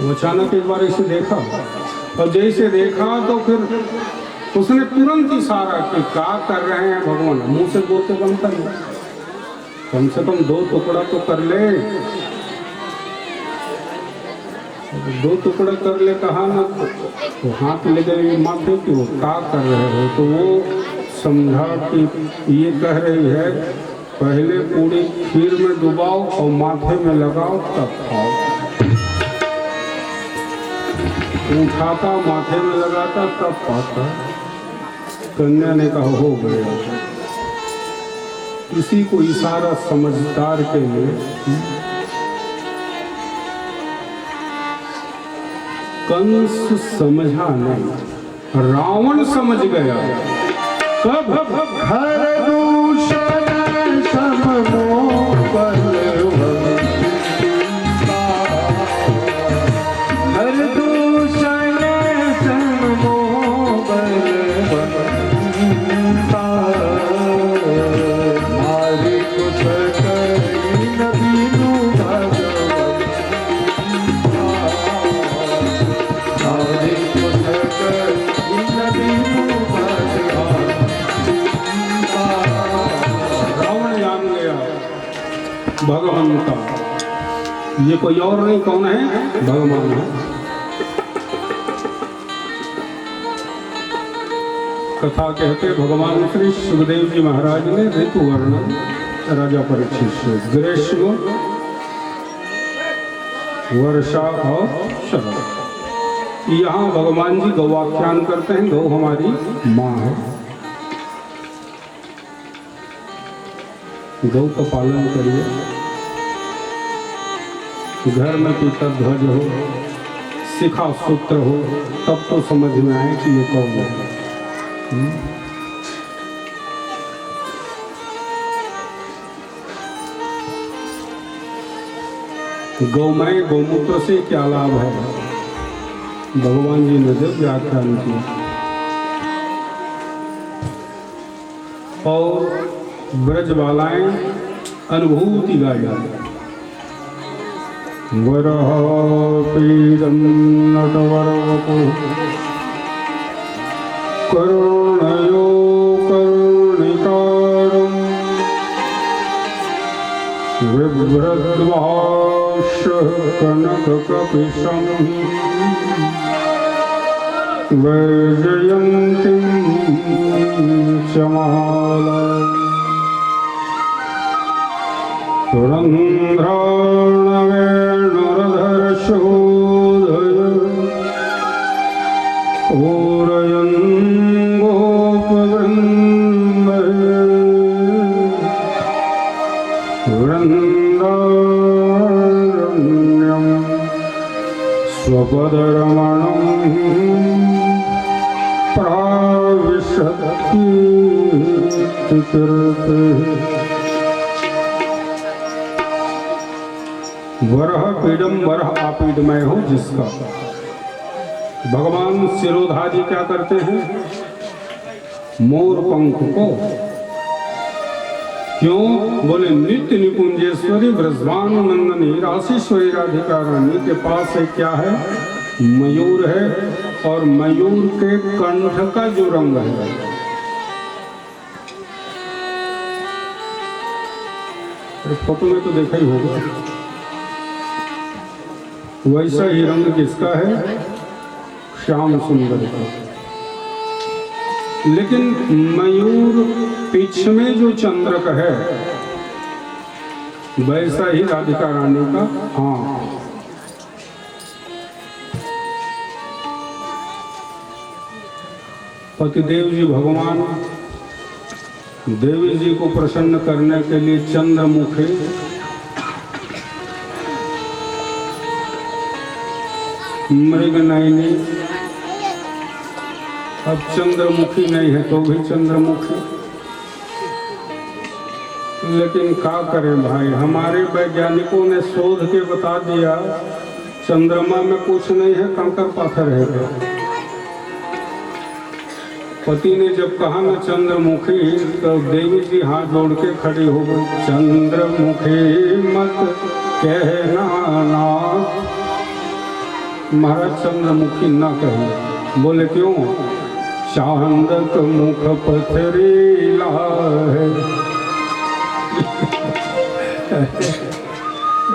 वो अचानक एक बार इसे देखा और जैसे देखा तो फिर उसने तुरंत इशारा कि क्या कर रहे हैं भगवान, मुंह से बोलते बनता नहीं, कम से कम 2 टुकड़ा तो कर ले, 2 टुकड़ा कर ले कहा ना, तो हाथ ले गए माथे की, वो क्या कर रहे हो, तो वो समझा कि ये कह रही है पहले पूरी खीर में डुबाओ और माथे में लगाओ तब खाओ। उठाता माथे में लगाता तब पाता। कन्या ने कहा हो गया। किसी को इशारा समझदार के लिए, कंस समझा नहीं, रावण समझ गया। कब हर दूषण सम मोह बलवंता, हर दूषण सम मोह बलवंता, नारी कुछ करी न बीनु भगवंता, नारी कुछ करी न बीनु भगवंता। भगवंता, ये कोई और नहीं, कौन है? भगवान है। कथा कहते भगवान श्री सुखदेव जी महाराज ने ऋतु वर्णन राजा परीक्षित से, ग्रीष्म, वर्षा और शरद। यहाँ भगवान जी गौवाख्यान करते हैं, गौ हमारी माँ है, गौ का पालन करिए, घर में पीतर ध्वज हो, शिखा सूत्र हो, तब तो समझ में आए कि ये कौन है। गौमय गौमूत्र से क्या लाभ है, भगवान जी ने जब व्याख्यान किया। और ब्रजबालाएं अनुभूति गाया। वरह पीडं नटवरवपु करुणयो कर्णिकारं बिभ्रद्भाष कनककपिशं वैजयन्तीं च मालां तुरन्ध्राणवेणुरधरशोधय पूरयन् गोपवृन्दय वृन्दारण्यं स्वपदरमणं प्राविशत्कीर्तिकृते। वरह पीडम, वरह आपीडमय हो जिसका। भगवान शिरोधारी क्या करते हैं? मोर पंख को, क्यों बोले? नित्य निकुंजेश्वरी ब्रजभानु नंदनी राशिश्वरी राधिका रानी के पास है, क्या है? मयूर है, और मयूर के कंठ का जो रंग है, फोटो में तो देखा ही होगा, वैसा ही रंग किसका है? श्याम सुंदर का। लेकिन मयूर पीछ में जो चंद्रक है, वैसा ही राधिका रानी का आंख। पतिदेव जी भगवान देवी जी को प्रसन्न करने के लिए चंद्रमुखी मृगनयनी, अब चंद्रमुखी नहीं है तो भी चंद्रमुखी। लेकिन क्या करें भाई, हमारे वैज्ञानिकों ने शोध के बता दिया चंद्रमा में कुछ नहीं है, कंकर पाथर है। पति ने जब कहा ना चंद्रमुखी, तो देवी जी हाथ जोड़ के खड़ी हो गई। चंद्रमुखी मत कहना नाथ, महाराज चंद्रमुखी न कही। बोले क्यों? चांदक मुख पथरीला है।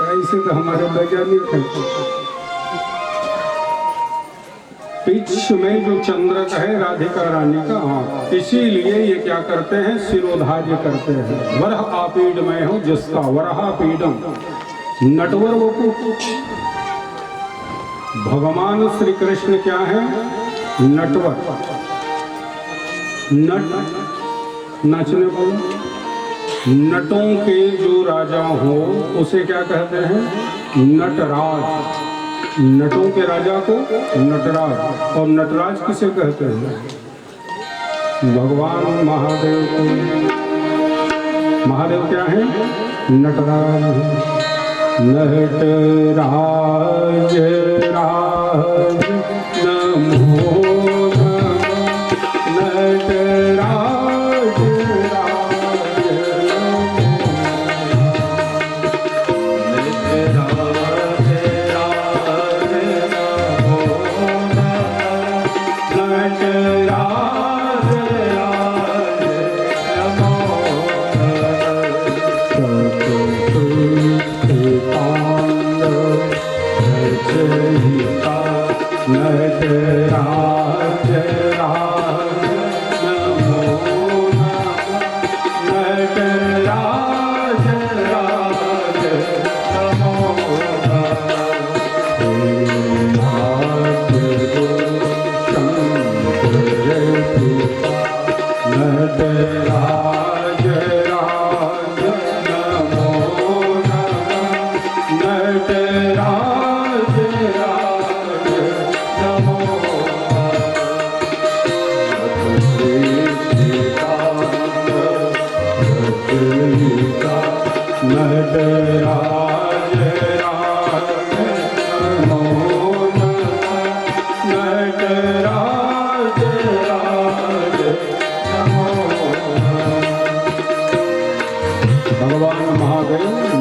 ऐसे तो हमारे वैज्ञानिक हैं। पिछ में जो चंद्रक है राधिका रानी का, हाँ, इसीलिए ये क्या करते हैं? शिरोधार्य करते हैं। वरह आपीड में हो जिसका वरहा पीडम, नटवर वपु। भगवान श्री कृष्ण क्या है? नटवर। नट नाचने वाला, नटों के जो राजा हो उसे क्या कहते हैं? नटराज। नटों के राजा को नटराज। और नटराज किसे कहते हैं? भगवान महादेव को। महादेव क्या है? नटराज। नटराज राज नमो नमः।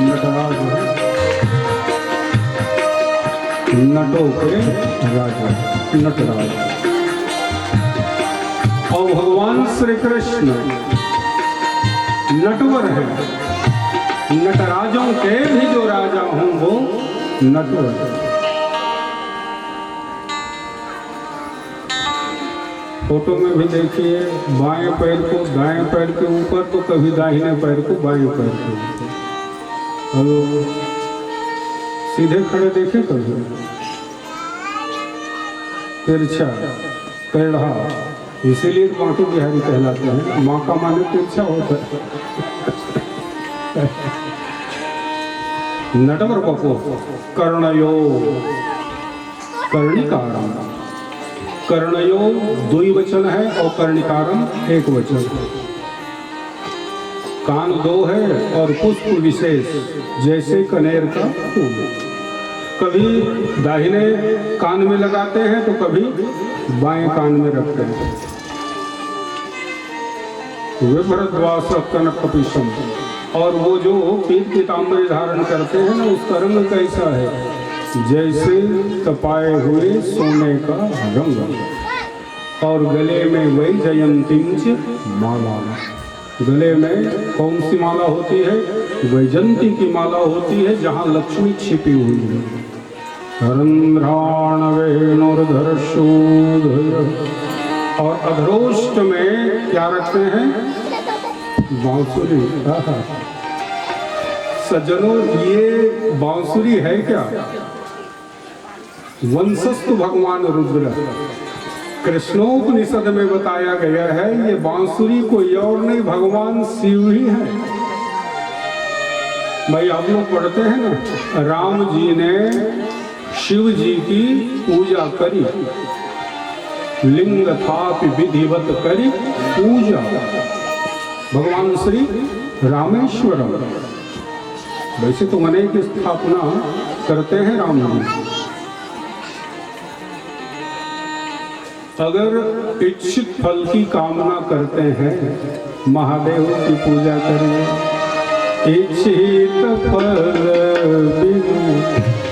नटराज नटों के राजा नटराज। और भगवान श्री कृष्ण नटवर है। नटराजों के भी जो राजा हों वो नटवर। फोटो में भी देखिए, बाएं पैर को दाएं पैर के ऊपर तो कभी दाहिने पैर को बाएं पैर के ऊपर। हेलो, सीधे खड़े देखे कभी? तिरछा टेढ़ा, इसीलिए बांके बिहारी कहलाते हैं। माँ का माने तिरछा होता है। नटवर बको कर्णयो कर्णिकारम। कर्णयो द्विवचन है और कर्णिकारम एक वचन। कान दो है और पुष्प विशेष जैसे कनेर का फूल। कभी दाहिने कान में लगाते हैं तो कभी बाएं कान में रखते हैं। वे भरद्वाज कनक कपिशम। और वो जो पीत पीताम्बरी धारण करते हैं ना, उसका रंग कैसा है? जैसे तपाए हुए सोने का रंग। और गले में वही जयंतींच माला। गले में कौन सी माला होती है? वैजंती की माला होती है, जहाँ लक्ष्मी छिपी हुई है। रंध्राण वेणुर्धर शूधर। और अधरोष्ट में क्या रखते हैं? बांसुरी। सज्जनों, ये बांसुरी है क्या? वंशस्तु भगवान रुद्र। कृष्णोपनिषद में बताया गया है ये बांसुरी कोई और नहीं, भगवान शिव ही है। भाई आप लोग पढ़ते हैं ना, राम जी ने शिव जी की पूजा करी, लिंग थापि विधिवत करी पूजा। भगवान श्री रामेश्वरम। वैसे तो अनेक स्थापना करते हैं राम जी। अगर इच्छित फल की कामना करते हैं, महादेव की पूजा करिए। इच्छित फल बिनु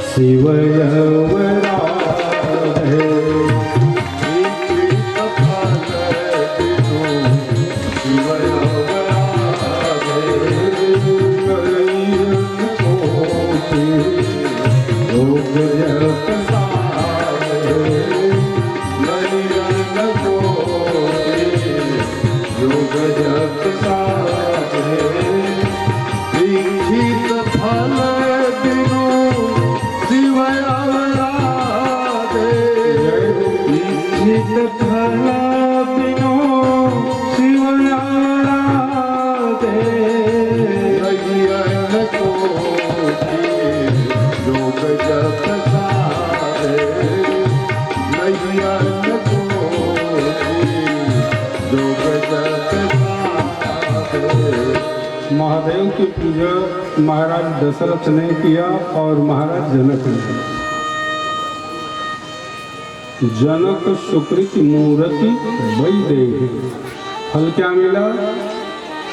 शिव यवरा। चित खला बिनो शिव आराधे नहीं अन्न कोटि योग जप सारे नहीं अन्न कोटि योग जप सारे। महादेव की पूजा महाराज दशरथ ने किया और महाराज जनक ने। जनक सुकृत मूर्ति वैदेही, फल क्या मिला?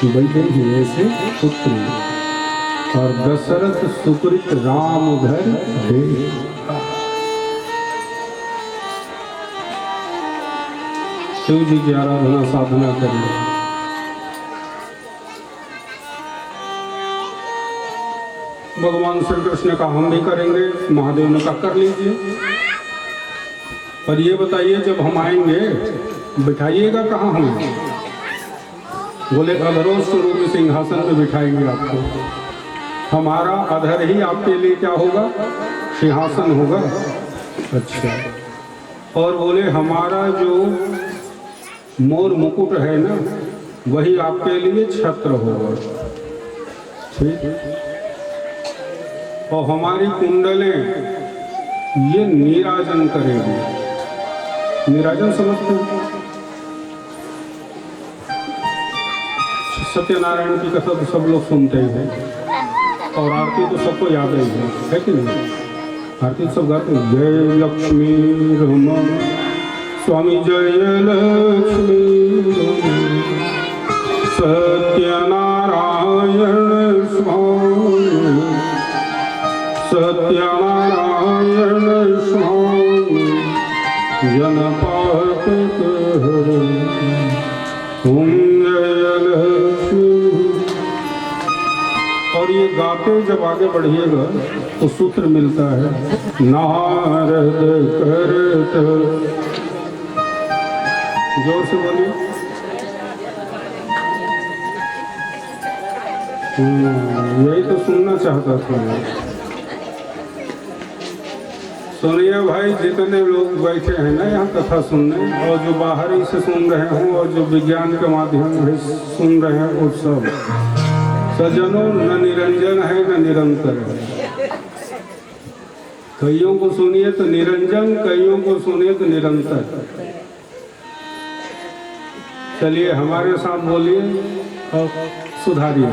वैदेही ऐसे पुत्र, और दशरथ सुकृत राम घर दे। शिव जी की आराधना साधना करिए। भगवान श्री कृष्ण का हम भी करेंगे, महादेव ने कहा कर लीजिए। पर ये बताइए जब हम आएंगे बिठाइएगा कहाँ हमें? बोले अधरोष्ट रूप सिंहासन में बिठाएंगे आपको। हमारा अधर ही आपके लिए क्या होगा? सिंहासन होगा। अच्छा, और बोले हमारा जो मोर मुकुट है ना, वही आपके लिए छत्र होगा। ठीक, और हमारी कुंडलें ये नीराजन करेगी। नीराजन समझते हैं? सत्यनारायण की कथा तो सब लोग सुनते हैं, और आरती तो सबको याद ही है कि नहीं? आरती सब गाते हैं, जय लक्ष्मी रमण स्वामी जय लक्ष्मी सत्यनारायण स्वामी सत्यनारायण स्वामी जनपात ओम जय लक्ष्मी। और ये गाते जब आगे बढ़िएगा तो सूत्र मिलता है, नारद करत, जोर से बोलिए। यही तो सुनना चाहता था। सुनिए भाई, जितने लोग बैठे हैं ना यहाँ कथा सुनने, और जो बाहर ही से सुन रहे हों, और जो विज्ञान के माध्यम से सुन रहे हैं, वो सब सज्जनों, न निरंजन है न निरंतर है। कईयों को सुनिए तो निरंजन, कईयों को सुनिए तो निरंतर। चलिए हमारे साथ बोलिए और सुधारिए।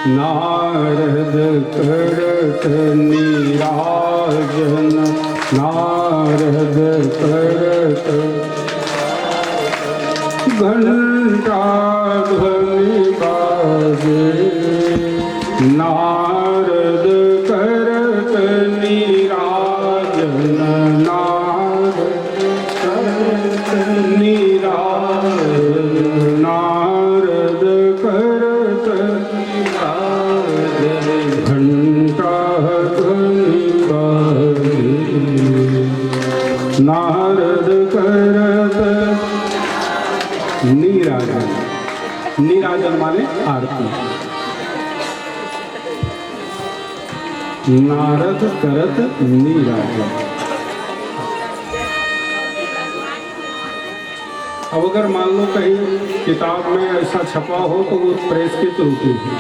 नारद करत नीराजन, नारद करत घंटा ध्वनि बाजे, नारद करत नीराजन, नारद करत नीराजन, नारद करत घंटा ध्वनि बाजे, नारद करत नीराजन। नीराजन माने आरती। नारद करत नीराजन। अब अगर मान लो कहीं किताब में ऐसा छपा हो तो वो प्रेस की त्रुटि है।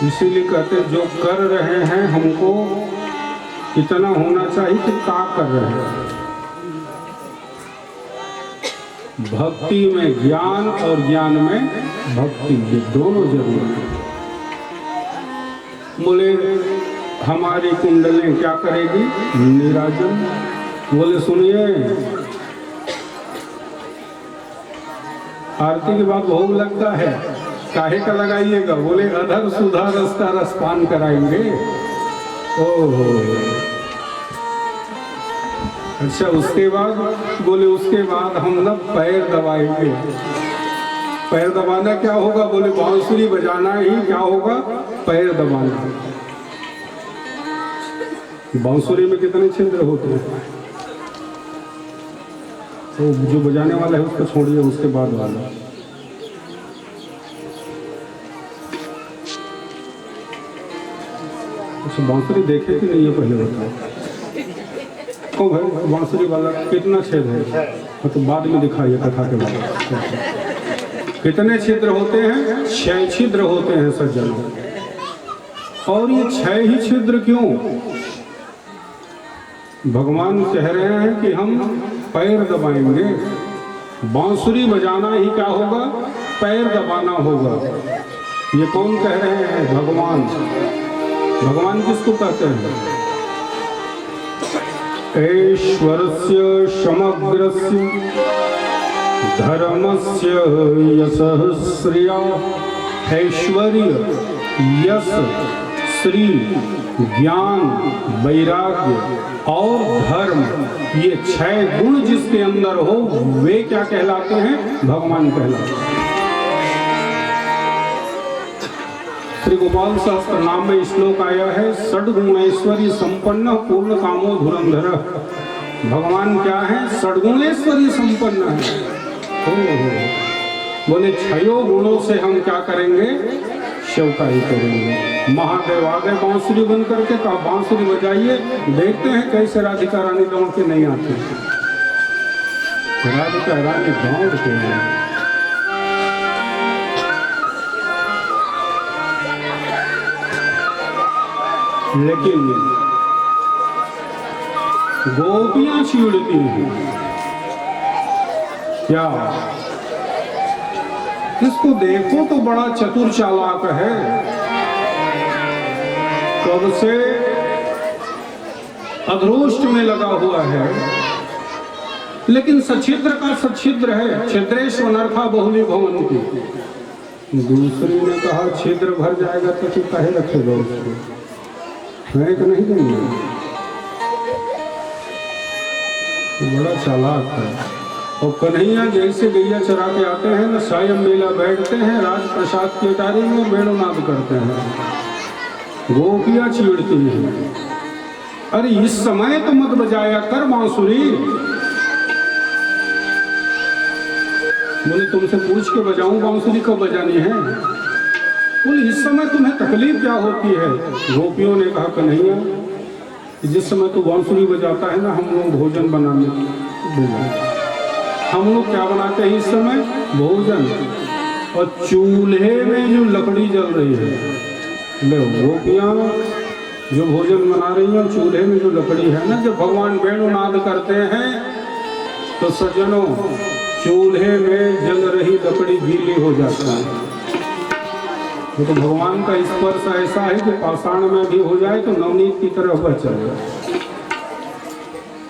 इसीलिए कहते जो कर रहे हैं हमको इतना होना चाहिए कि क्या कर रहे हैं। भक्ति में ज्ञान और ज्ञान में भक्ति, ये दोनों जरूरी है। बोले हमारी कुंडलें क्या करेगी? नीराजन। बोले सुनिए, आरती के बाद भोग लगता है, काहे का लगाइएगा? बोले अधर सुधा रस का रसपान कराएंगे। ओहो, अच्छा उसके बाद? बोले उसके बाद हम ना पैर दबाएंगे। पैर दबाना क्या होगा? बोले बांसुरी बजाना ही क्या होगा? पैर दबाना। बांसुरी में कितने छिद्र होते हैं? तो जो बजाने वाला है उसको छोड़िए, उसके बाद वाला। अच्छा बांसुरी देखे कि नहीं ये पहले बताओ। कौन भाई बांसुरी वाला कितना छेद है? तो बाद में दिखाइए कथा के बाद। कितने छिद्र होते हैं? 6 छिद्र होते हैं सज्जनों। और ये 6 ही छिद्र क्यों? भगवान कह रहे हैं कि हम पैर दबाएंगे। बांसुरी बजाना ही क्या होगा? पैर दबाना होगा। ये कौन कह रहे हैं? भगवान। भगवान किसको कहते हैं? ऐश्वर्य समग्रस्य धर्मस्य यशः श्रिया। ऐश्वर्य, यश, श्री, ज्ञान, वैराग्य और धर्म, ये 6 गुण जिसके अंदर हो वे क्या कहलाते हैं? भगवान कहलाते हैं। श्री गोपाल सहस्त्र नाम में श्लोक आया है, षड्गुणेश्वरी संपन्न पूर्ण कामो धुरंधर। भगवान क्या है? षड्गुणेश्वरी संपन्न है। बोले 6 गुणों से हम क्या करेंगे? सेवकाई करेंगे। महादेव आ गए बांसुरी बन करके, कहा बांसुरी बजाइए, देखते हैं कैसे राधिका रानी दौड़ के नहीं आती। राधिका रानी दौड़ के नहीं। लेकिन गोपियां चिढ़ती हैं। क्या? इसको देखो तो बड़ा चतुर चालाक है, कब से अधरोष्ट में लगा हुआ है, लेकिन सच्छिद्र का सच्छिद्र है। छिद्रेश्व नरखा बहुली भवन्ति। दूसरी ने कहा छिद्र भर जाएगा तो तू काहे रखेगा उसको? है कि नहीं देंगे? बड़ा चालाक है। और कन्हैया जैसे गैया चरा के आते हैं ना, सायं मेला बैठते हैं, राज प्रसाद की अटारी में वेणुनाद करते हैं। गोपियां चिढ़ती हैं, अरे इस समय तो मत बजाया कर बांसुरी। बोले तुमसे पूछ के बजाऊं बांसुरी कब बजानी है? बोले इस समय तुम्हें तकलीफ क्या होती है? गोपियों ने कहा कन्हैया जिस समय तू बांसुरी बजाता है ना, हम लोग भोजन बनाने हम लोग क्या बनाते हैं इस समय? भोजन। और चूल्हे में जो लकड़ी जल रही है, ले गोपियां जो भोजन बना रही हैं, चूल्हे में जो लकड़ी है ना, जब भगवान वेणुनाद करते हैं तो सज्जनों चूल्हे में जल रही लकड़ी गीली हो जाती है। तो भगवान का स्पर्श ऐसा है कि पाषाण में भी हो जाए तो नवनीत की तरह बच जाए।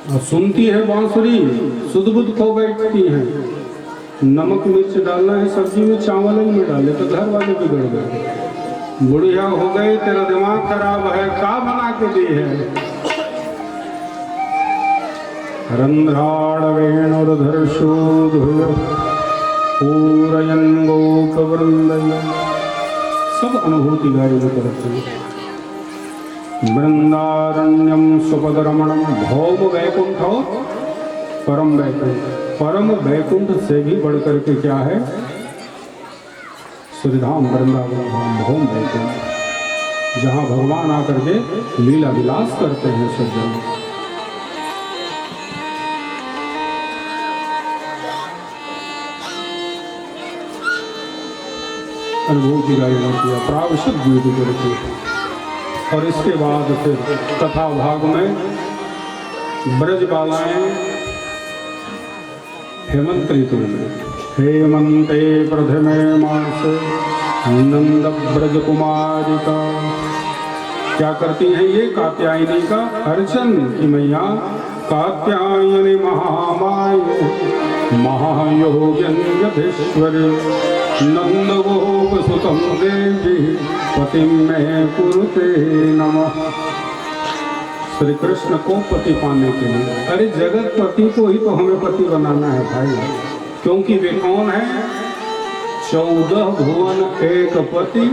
और सुनती है बांसुरी, सुध बुध खो बैठती है। नमक मिर्च डालना है सब्जी में, चावल ही में डाले तो घर वाले बिगड़ गए। बुढ़िया हो गए, तेरा दिमाग खराब है, का बना के दी है? रंध्राड़ वेणुर्धर्षोधुर पूरयन् गोपवृंदय। सब अनुभूति गायन करते हैं। वृंदारण्यम सुपदरमणम भौम वैकुंठ और परम वैकुंठ। परम वैकुंठ से भी बढ़कर के क्या है? श्रीधाम वृंदावन धाम भौम वैकुंठ, जहाँ भगवान आकर के लीला विलास करते हैं सज्जन। अनुभूति गायन किया, प्रावश्यक ड्यूटी करके। और इसके बाद फिर कथा भाग में ब्रजबालाएं हेमंत ऋतु में, हेमंते प्रथमे मासे नंद ब्रज कुमारिका क्या करती हैं? ये कात्यायनी का अर्चन की मैया कात्यायनी महामाये महायोगेश्वरी नंद गोप सुतम देवी पतिम में कुरुते नमः। श्री कृष्ण को पति पाने के लिए, अरे जगत पति को ही तो हमें पति बनाना है भाई, क्योंकि वे कौन है? 14 भुवन एक पति,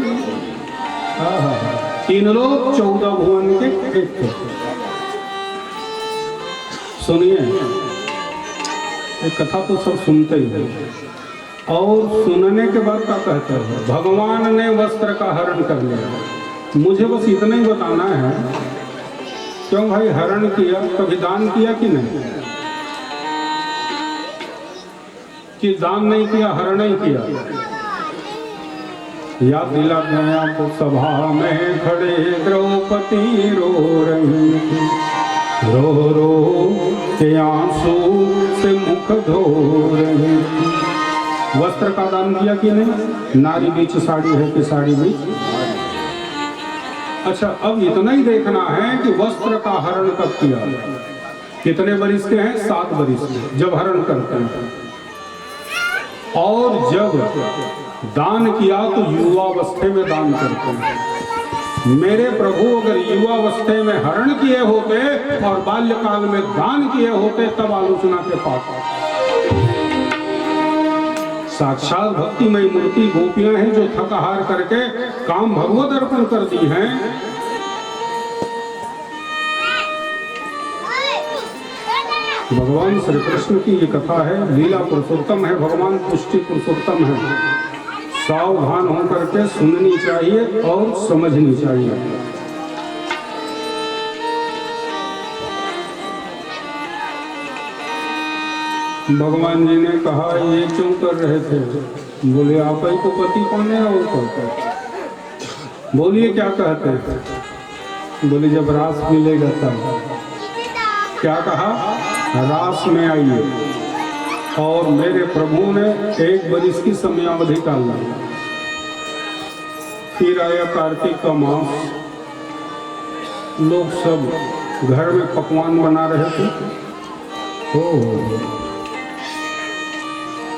3 लोग 14 भुवन के एक पति। सुनिए, एक कथा तो सब सुनते ही हैं, और सुनने के बाद क्या कहते हैं? भगवान ने वस्त्र का हरण कर लिया। मुझे बस इतना ही बताना है, क्यों भाई हरण किया, कभी दान किया कि नहीं? कि दान नहीं किया, हरण नहीं किया? याद दिला गया आपको, सभा में खड़े द्रौपदी रो रही थी, रो रो के आंसू से मुख धो रही थी। वस्त्र का दान किया कि नहीं? नारी बीच साड़ी है कि साड़ी बीच? अच्छा, अब इतना ही देखना है कि वस्त्र का हरण कब किया। कितने बरिस के हैं? 7 बरिस के, जब हरण करते हैं। और जब दान किया तो युवावस्था में दान करते हैं। मेरे प्रभु अगर युवावस्था में हरण किए होते और बाल्यकाल में दान किए होते, तब आलोचना के पात्र। साक्षात भक्तिमय मूर्ति गोपियां हैं जो थक हार करके काम भगवत अर्पण कर दी हैं। भगवान श्री कृष्ण की ये कथा है, लीला पुरुषोत्तम है, भगवान पुष्टि पुरुषोत्तम है। सावधान होकर के सुननी चाहिए और समझनी चाहिए। भगवान जी ने कहा, ये क्यों कर रहे थे? बोले, आप ही को पति कौन है और कहते। बोलिए क्या कहते हैं? बोले, जब रास मिलेगा तब। क्या कहा? रास में आइए। और मेरे प्रभु ने 1 बरिस की समयावधि डाला। फिर आया कार्तिक का मास, लोग सब घर में पकवान बना रहे थे।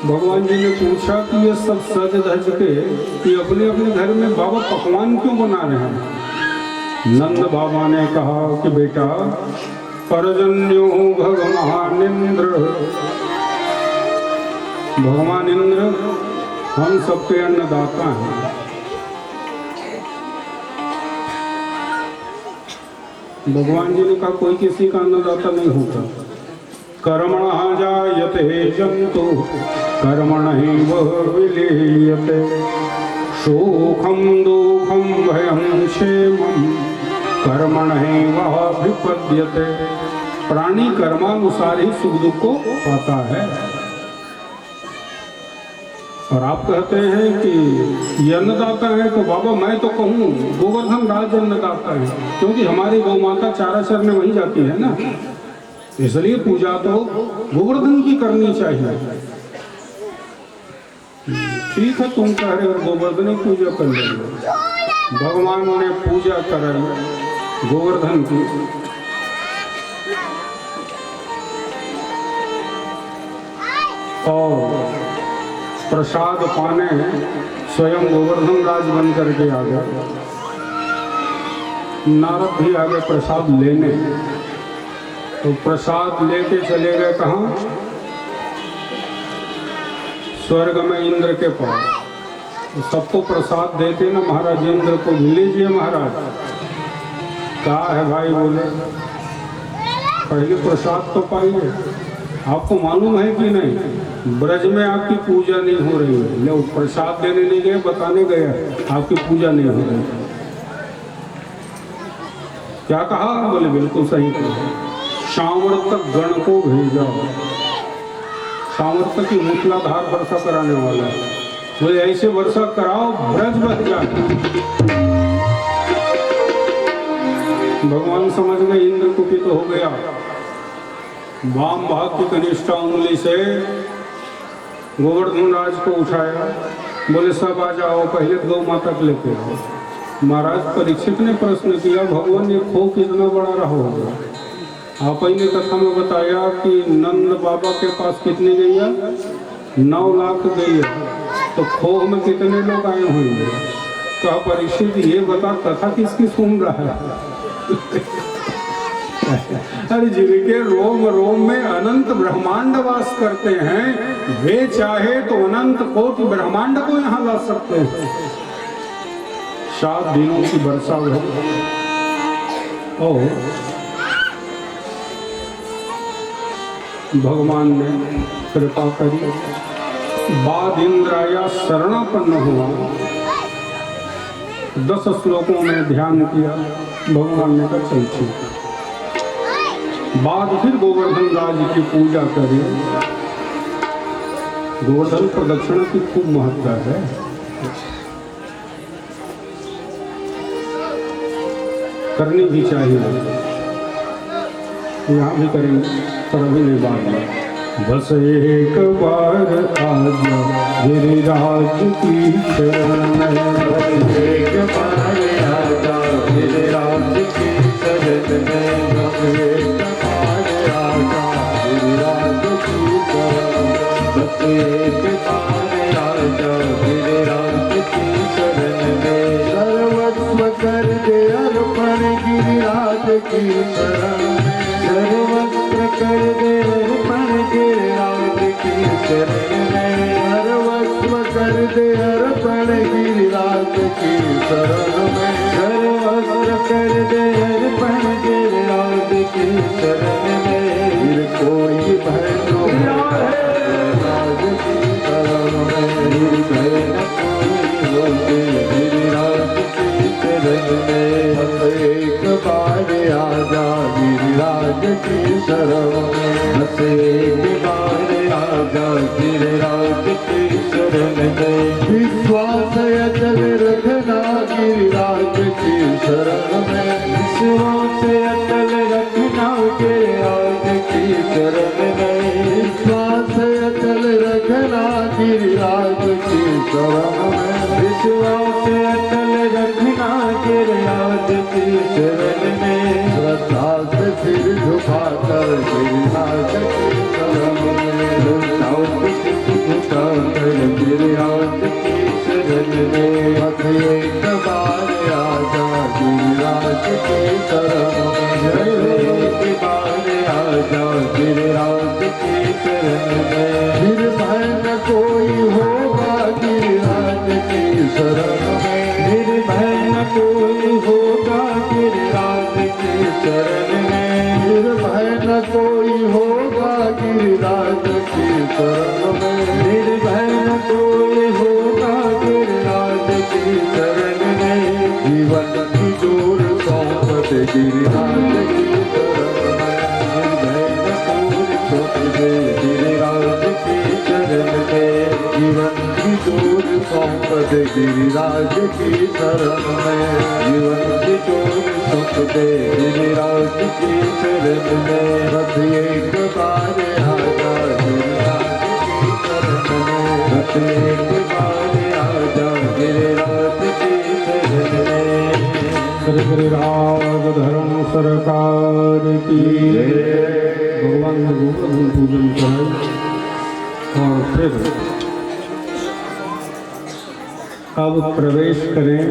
भगवान जी ने पूछा कि ये सब सज धज के कि अपने अपने घर में बाबा पकवान क्यों बना रहे हैं? नंद बाबा ने कहा कि बेटा, परजन्यो भगवान इंद्र, भगवान इंद्र हम सबके अन्नदाता हैं। भगवान जी ने कहा, कोई किसी का अन्नदाता नहीं होता। कर्मणः जायते जंतु कर्मणैव विलीयते, सुखं दुःखं भयं क्षेमं कर्मणैवाभिपद्यते। प्राणी कर्मानुसार ही सुख दुख को पाता है। और आप कहते हैं कि ये अन्नदाता है, तो बाबा मैं तो कहूँ गोवर्धन राज अन्नदाता है, क्योंकि हमारी गौ माता चाराचर में वहीं जाती है ना, इसलिए पूजा तो गोवर्धन की करनी चाहिए। ठीक है, तुम कह रहे हो गोवर्धन की पूजा कर लेंगे। भगवान ने पूजा कराई गोवर्धन की। और प्रसाद पाने स्वयं गोवर्धन राज बन करके आ गए। नारद भी आ गए प्रसाद लेने। तो प्रसाद लेके चले गए कहाँ? स्वर्ग में इंद्र के पास। तो सबको प्रसाद देते ना महाराज, इंद्र को भी लीजिए महाराज। कहा है भाई? बोले, पहले प्रसाद तो पाइए। आपको मालूम है कि नहीं, ब्रज में आपकी पूजा नहीं हो रही है। ले प्रसाद देने नहीं गए, बताने गया आपकी पूजा नहीं हो रही। क्या कहा? बोले बिल्कुल सही कहा। सामर्थक गण को भेजा। सामर्थक की मूसलाधार वर्षा कराने वाला है। बोले ऐसे वर्षा कराओ ब्रज बच जाए। भगवान समझ गए इंद्र कुपित हो गया। वाम भाग की कनिष्ठा उंगली से गोवर्धन राज को उठाया। बोले सब आ जाओ, पहले गौ माता को लेते आओ। महाराज परीक्षित ने प्रश्न किया, भगवान ये खो कितना बड़ा रहा होगा? आप ही ने कथा में बताया कि नंद बाबा के पास कितनी गैया? 9 लाख गैया। तो खोह में कितने लोग आए होंगे? कहा परीक्षित ये बता कथा किसकी सुन रहा है? अरे जिनके रोम रोम में अनंत ब्रह्मांड वास करते हैं, वे चाहे तो अनंत कोटि ब्रह्मांड को यहाँ ला सकते हैं। 7 दिनों की वर्षा हो और भगवान ने कृपा करी। बाद इंद्र आया, शरणापन्न हुआ। 10 श्लोकों में ध्यान किया। भगवान ने कहा चल ठीक। बाद फिर गोवर्धन राज की पूजा करी। गोवर्धन प्रदक्षिणा की खूब महत्ता है। करनी भी चाहिए, यहाँ भी करेंगे पर अभी नहीं बाद में। बस एक बार आजा गिरिराज की शरण में, बस एक बार आजा गिरिराज की शरण में, बस एक बार आजा गिरिराज की शरण में, बस एक बार आजा गिरिराज की शरण में। सर्वस्व कर दे अर्पण गिरिराज की शरण में, सर्वस्व कर दे अर्पण गिरिराज की शरण में, सर्वस्व कर दे अर्पण गिरिराज की शरण में, सर्वस्व कर दे अर्पण गिरिराज की शरण में। फिर कोई भय न गिरिराज की शरण में, फिर भय न कोई होते गिरिराज की शरण में। बस एक बार आजा गिरिराज की शरण में, बस एक बार आजा गिरिराज की शरण में। विश्वास अचल रखना गिरिराज की शरण में, विश्वास अचल रखना गिरिराज की शरण में, विश्वास अचल रखना गिरिराज की शरण में, विश्वास अचल रखना गिरिराज की शरण में। श्रद्धा से सिर झुकाकर गिरिराज की शरण में, श्रद्धा से सिर झुकाकर गिरिराज की शरण में। बस एक बार आजा गिरिराज की शरण में, एक बार आजा गिरिराज की शरण में। फिर भय न कोई होगा गिरिराज की शरण में, फिर भय न कोई होगा गिरिराज की शरण में, फिर भय न कोई होगा गिरिराज की शरण में, फिर भय न कोई होगा गिरिराज की शरण में। जीवन की जोर सौंप दे गिरिराज की शरण में, भय न कोई सौंप दे गिरिराज की शरण में। जीवन की जोर सौंप दे गिरिराज की शरण में, जीवन की जोर सौंप दे गिरिराज की शरण में। बस एक बार आजा गिरिराज की शरण में, बस एक बार आजा गिरिराज की शरण में। श्री गिरिराज धर्म सरकार की जय। भगवान ने गोवर्धन पूजन कराई और फिर अब प्रवेश करें।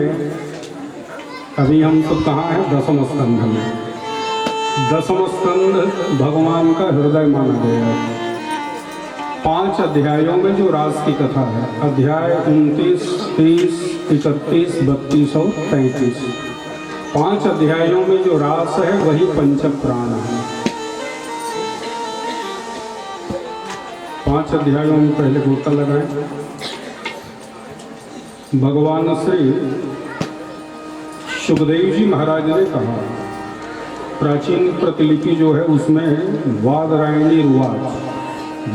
अभी हम सब कहाँ हैं? दसम स्कंध में। दसम स्कंध भगवान का हृदय माना गया है। 5 अध्यायों में जो रास की कथा है, अध्याय 29, 30, 31, 32 और 33। 5 अध्यायों में जो रास है वही पंच प्राण है। 5 अध्यायों में पहले गोता लगाएं। भगवान श्री सुखदेव जी महाराज ने कहा, प्राचीन प्रतिलिपि जो है उसमें वादरायणी रुवाच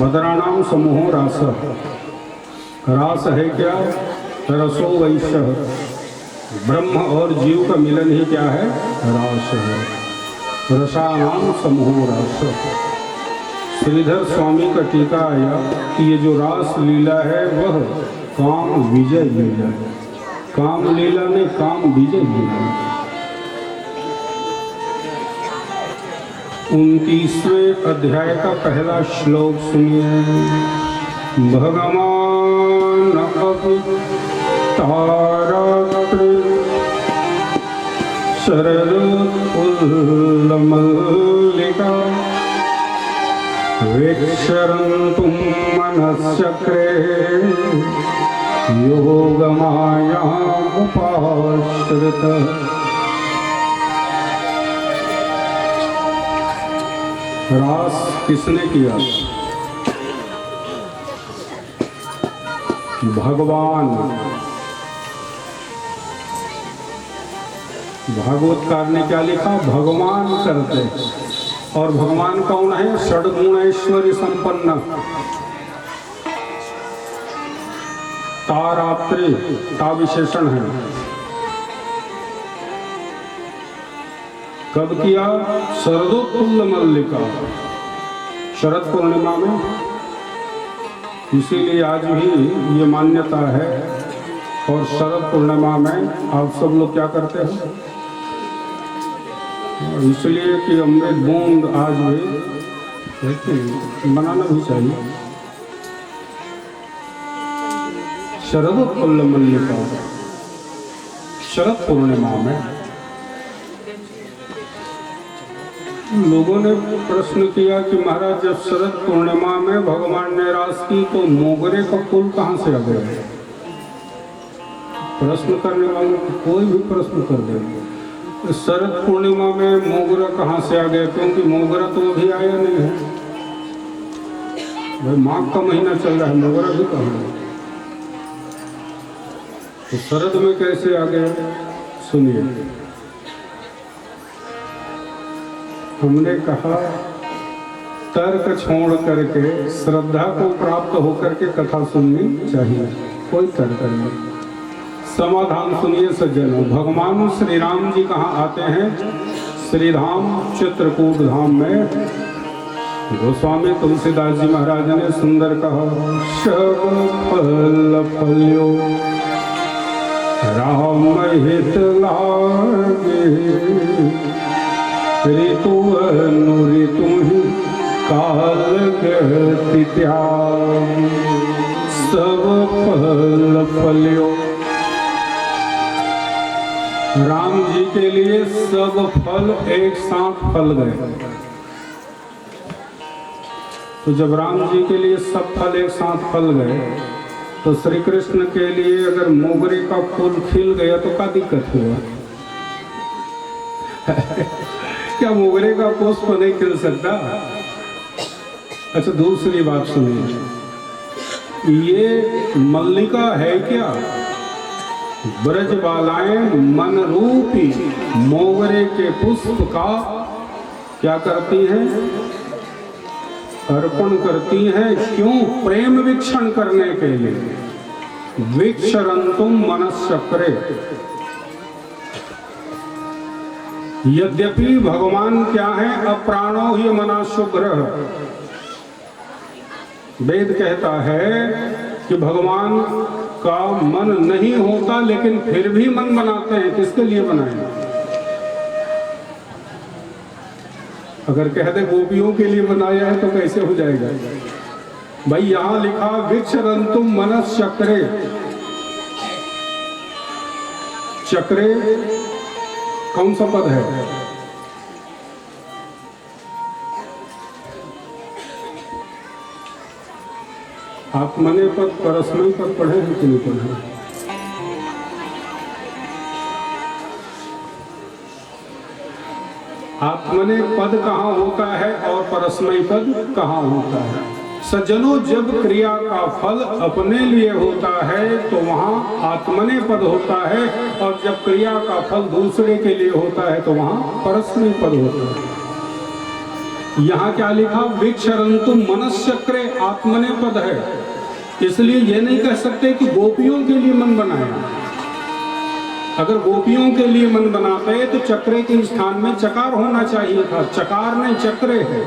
बदराणाम समूहो रास। रास है क्या? रसो वैश्य, ब्रह्म और जीव का मिलन ही क्या है? रास है। रसानाम समूहो रास। श्रीधर स्वामी का टीका आया कि ये जो रास लीला है वह काम विजय लीला है। काम लीला में काम विजय लीला। 29वें अध्याय का पहला श्लोक सुनिए। भगवान अवतारात्र शरदुल्लमल्लिका वीक्षरन्तुं मनश्चक्रे योगमायामुपाश्रित। रास किसने किया? भगवान। भागवतकार ने क्या लिखा, भगवान करते। और भगवान कौन है, षड्गुण ऐश्वर्य संपन्न, तारात्रि का विशेषण है। कब किया, शरदोत्फुल्ल मल्लिका, शरद पूर्णिमा में। इसीलिए आज भी ये मान्यता है। और शरद पूर्णिमा में आप सब लोग क्या करते हैं, इसलिए कि अमृत बूंद आज भी बनाना भी चाहिए। शरदोत्फुल्ल मल्लिका, शरद पूर्णिमा में लोगों ने प्रश्न किया कि महाराज जब शरद पूर्णिमा में भगवान ने रास की तो मोगरे का फूल कहाँ से आ गया। प्रश्न करने वालों को कोई भी प्रश्न कर दे, शरद पूर्णिमा में मोगरा कहाँ से आ गया, क्योंकि मोगरा तो अभी आया नहीं है भाई, माघ का महीना चल रहा है, मोगरा भी कहाँ है, तो शरद में कैसे आ गया। सुनिए, हमने कहा तर्क छोड़ करके श्रद्धा को प्राप्त होकर के कथा सुननी चाहिए, कोई तर्क नहीं। समाधान सुनिए सज्जनों, भगवान श्री राम जी कहाँ आते हैं, श्रीधाम चित्रकूट धाम में। गोस्वामी तुलसीदास जी महाराज ने सुंदर कहा, सब फल फल्यो राम हित लागे, ऋतु अनुऋतु ही काल गति त्याग, सब फल फल्यो। राम जी के लिए सब फल एक साथ फल गए। तो जब राम जी के लिए सब फल एक साथ फल गए, तो श्री कृष्ण के लिए अगर मोगरे का फूल खिल गया तो क्या दिक्कत हुआ। क्या मोगरे का पुष्प नहीं खिल सकता। अच्छा, दूसरी बात सुनिए, ये मल्लिका है क्या, ब्रजबालाएं मन रूपी मोगरे के पुष्प का क्या करती हैं, अर्पण करती हैं। क्यों, प्रेम वीक्षण करने के लिए। वीक्षरंतुम मनश्चक्रे, यद्यपि भगवान क्या है, अप्राणो ही मना शुभ्र। वेद कहता है कि भगवान का मन नहीं होता, लेकिन फिर भी मन बनाते हैं। किसके लिए बनाए, अगर कह दे गोपियों के लिए बनाया है तो कैसे हो जाएगा भाई। यहां लिखा विक्षरंतुम मनश्चक्रे, चक्रे कौन सा पद है, आत्मने पद परस्मै पद पढ़े हैं कि नहीं पढ़े। आत्मने पद कहाँ होता है और परस्मै पद कहाँ होता है। सज्जनों, जब क्रिया का फल अपने लिए होता है तो वहाँ आत्मने पद होता है, और जब क्रिया का फल दूसरे के लिए होता है तो वहाँ परस्मै पद होता है। यहाँ क्या लिखा, वीक्षरंतु मनश्चक्रे, आत्मने पद है। इसलिए ये नहीं कह सकते कि गोपियों के लिए मन बनाया। अगर गोपियों के लिए मन बनाते तो चक्रे के स्थान में चकार होना चाहिए था, चकार नहीं चक्रे है।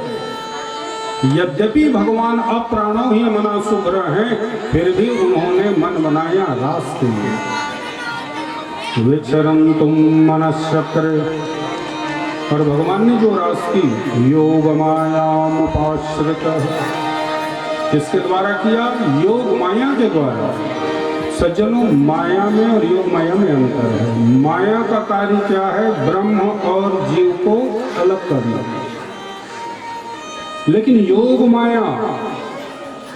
यद्यपि भगवान अप्राणो ही मना शुभ्र हैं, फिर भी उन्होंने मन बनाया रास के लिए। विचरन्तुम मनश्चक्रे, और भगवान ने जो रास की, योग मायाम उपाश्रित, किसके द्वारा किया, योग माया के द्वारा। सज्जनों, माया में और योग माया में अंतर है। माया का कार्य क्या है, ब्रह्म और जीव को अलग करना, लेकिन योग माया,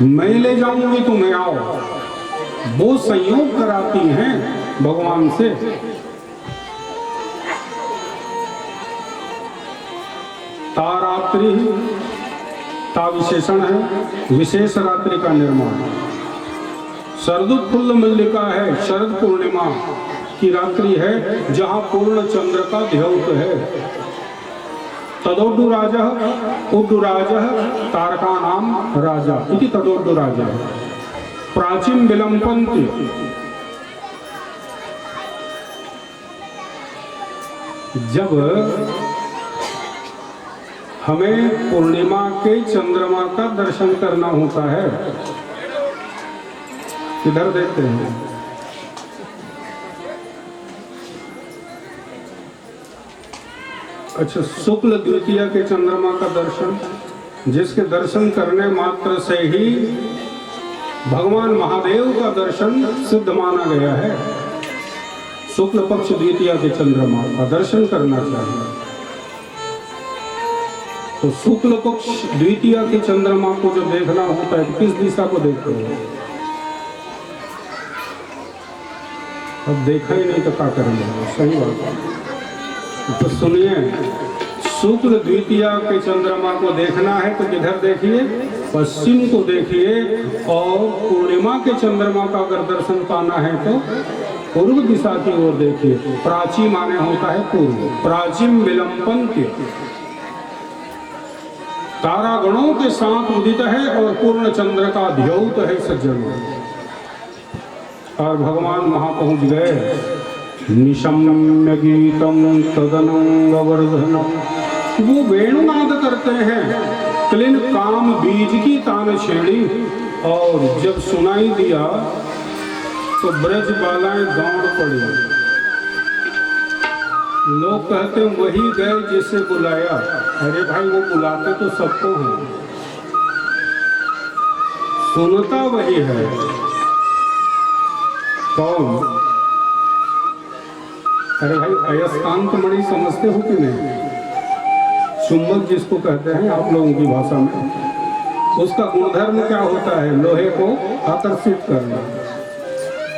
मैं ले जाऊंगी तुम्हें आओ, वो संयोग कराती हैं भगवान से। तारात्रि ता विशेषण है, विशेष रात्रि का निर्माण। शरदोत्फुल्ल मल्लिका है, शरद पूर्णिमा, की रात्रि है जहाँ पूर्ण चंद्र का द्योत है। तदोड्डुराजः उड्डुराजः तारकानां राजा इति तदोड्डुराजः प्राचीन विलंपन्ति। जब हमें पूर्णिमा के चंद्रमा का दर्शन करना होता है, किधर देखते हैं? अच्छा, शुक्ल द्वितीया के चंद्रमा का दर्शन, जिसके दर्शन करने मात्र से ही भगवान महादेव का दर्शन सिद्ध माना गया है। शुक्ल पक्ष द्वितीया के चंद्रमा का दर्शन करना चाहिए। तो शुक्ल पक्ष द्वितीया के चंद्रमा को जब देखना होता है तो किस दिशा को देखते हो? अब देखा ही नहीं तो क्या करेंगे? सही बात है। तो सुनिए, शुक्ल द्वितीया के चंद्रमा को देखना है तो किधर देखिए? पश्चिम को देखिए। और पूर्णिमा के चंद्रमा का अगर दर्शन पाना है तो पूर्व दिशा की ओर देखिए। प्राची माने होता है पूर्व। प्राचीन विलंपन्ति, तारागणों के साथ उदित है और पूर्ण चंद्र का द्योत है सज्जनों। और भगवान वहां पहुंच गए। निशम्य गीतम तदनंगवर्धनम, वो वेणुनाद करते हैं क्लीन काम बीज की तान छेड़ी। और जब सुनाई दिया तो ब्रज बालाएं दौड़ पड़ी। लोग कहते हैं वही गए जिसे बुलाया। अरे भाई, वो बुलाते तो सबको हैं, सुनता वही है। कौन? अरे भाई, अयस्कांत मणि समझते हो कि नहीं? चुंबक जिसको कहते हैं आप लोगों की भाषा में, उसका गुणधर्म क्या होता है? लोहे को आकर्षित करना।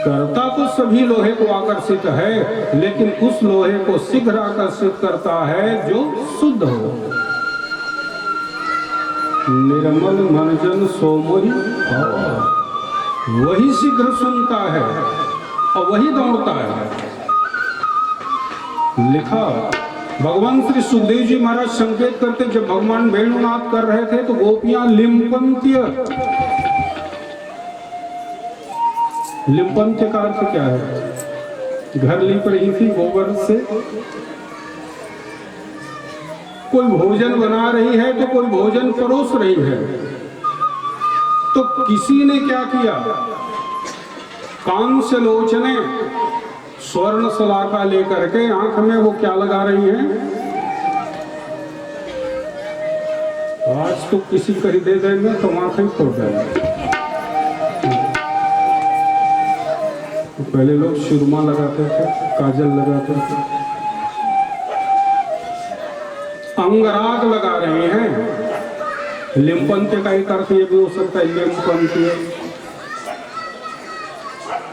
करता तो सभी लोहे को आकर्षित है, लेकिन उस लोहे को शीघ्र आकर्षित करता है जो शुद्ध हो। निर्मल मनजन सोमोहि, वही शीघ्र सुनता है और वही दौड़ता है। लिखा भगवान श्री सुखदेव जी महाराज संकेत करते, जब भगवान वेणुनाद कर रहे थे तो गोपियां लिम्पंत्य। लिम्पंत्य का अर्थ क्या है? घर लीप रही थी गोबर से। कोई भोजन बना रही है तो कोई भोजन परोस रही है। तो किसी ने क्या किया? कान से लोचने स्वर्ण सलाखा लेकर के आंख में वो क्या लगा रही है? आज तो किसी को ही दे देंगे तो आंखें फोड़ देंगे। तो पहले लोग सुरमा लगाते थे, काजल लगाते थे, अंगराग लगा रहे हैं। लिम्पंत्य का एक अर्थ ये भी हो सकता है, लिम्पंत्य।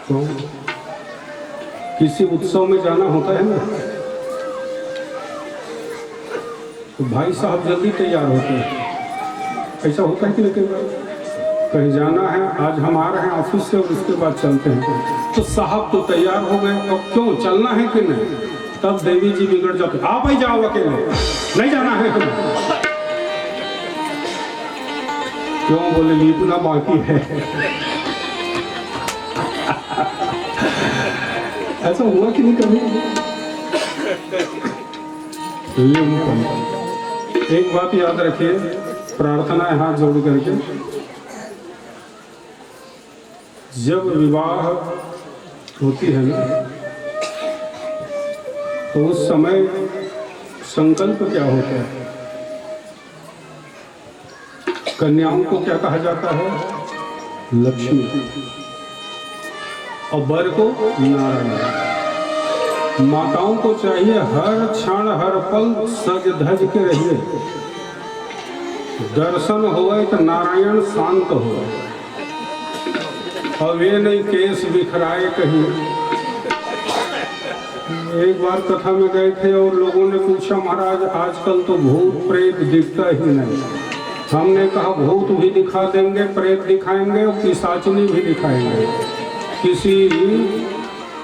तो किसी उत्सव में जाना होता है ना, तो भाई साहब जल्दी तैयार होते हैं। ऐसा होता है कि नहीं? कहीं जाना है, आज हम आ रहे हैं ऑफिस से और उसके बाद चलते हैं, तो साहब तो तैयार हो गए, और क्यों चलना है कि नहीं? तब देवी जी बिगड़ जाते, आप ही जाओ अकेले, नहीं जाना है तुम्हें। क्यों? बोले लीपना बाकी है। ऐसा हुआ कि नहीं कभी? एक बात याद रखिए, प्रार्थना है हाथ जोड़ करके, जब विवाह होती है ना, तो उस समय संकल्प क्या होता है? कन्याओं को क्या कहा जाता है? लक्ष्मी। और वर को नारायण। माताओं को चाहिए हर क्षण हर पल सज धज के रहिए। दर्शन होए तो नारायण शांत हो, और वे नहीं केस बिखराए कहीं। एक बार कथा में गए थे और लोगों ने पूछा, महाराज आजकल तो भूत प्रेत दिखता ही नहीं। हमने कहा भूत भी दिखा देंगे, प्रेत दिखाएंगे और पिशाचनी भी दिखाएंगे। किसी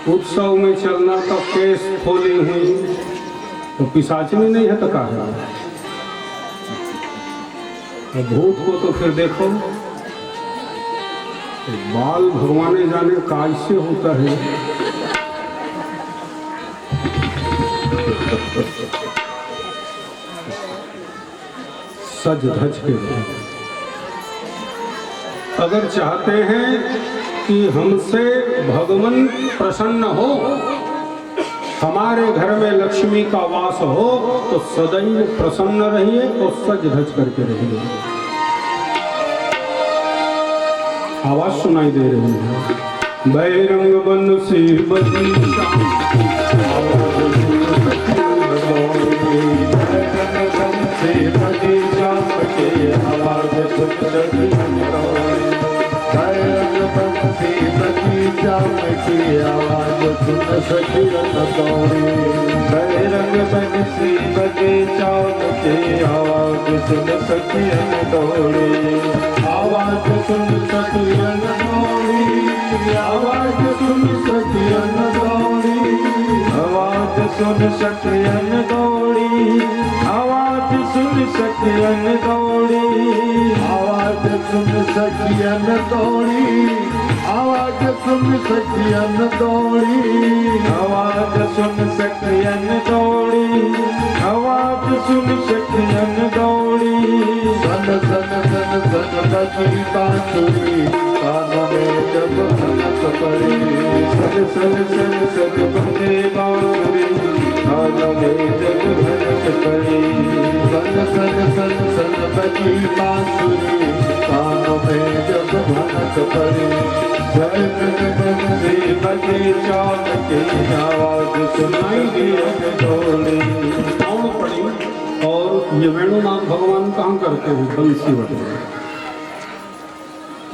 उत्सव में चलना तो केस खोली हुई तो पिशाचनी नहीं है तो का है। और भूत को तो फिर देखो बाल भगवान जाने कैसे होता है। सज धज के अगर चाहते हैं कि हमसे भगवान प्रसन्न हो, हमारे घर में लक्ष्मी का वास हो, तो सदैव प्रसन्न रहिए और सज धज करके रहिए। आवाज सुनाई दे रही है। बैरंग बंसी बजी आवाज सुन सखियन दौड़ी, बैरंग बंसी बजे चाँद की आवाज सुन सखियन दौड़ी, आवाज सुन सखियन दौड़ी, आवाज सुन सखियन दौड़ी, आवाज सुन सखियन दौड़ी, आवाज सुन सखियन दौड़ी, आवाज सुन सखियन दौड़ी, आवाज सुन सखियन दौड़ी, आवाज सुन सखियन दौड़ी, आवाज सुन सखियन दौड़ी, सन सन सन सन बजी बांसुरी, कानों में जब खनक पड़ी, सन सन सन सन बजे बांसुरी, कानों में जब खनक पड़ी, सन सन सन सन बजी बांसुरी, कानों में जब खनक पड़ी, बजे चाँद की आवाज सुनाई दौड़ी। कौन पड़ी। और ये वेणुनाथ भगवान कहाँ करते हैं? बंसी बजाते।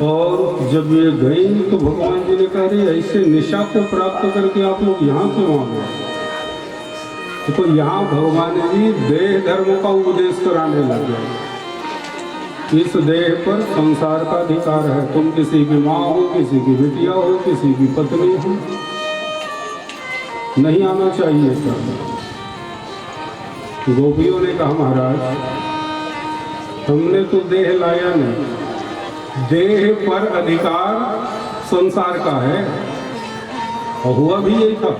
और जब ये गई तो भगवान जी ने कहा रही ऐसे निशा को प्राप्त करके आप लोग यहाँ क्यों आ गए? तो यहाँ भगवान जी देह धर्म का उपदेश कराने लग गए। इस देह पर संसार का अधिकार है। तुम किसी की माँ हो, किसी की बिटिया हो, किसी की पत्नी हो, नहीं आना चाहिए सब। गोपियों ने कहा महाराज हमने तो देह लाया नहीं, देह पर अधिकार संसार का है। और हुआ भी यही था।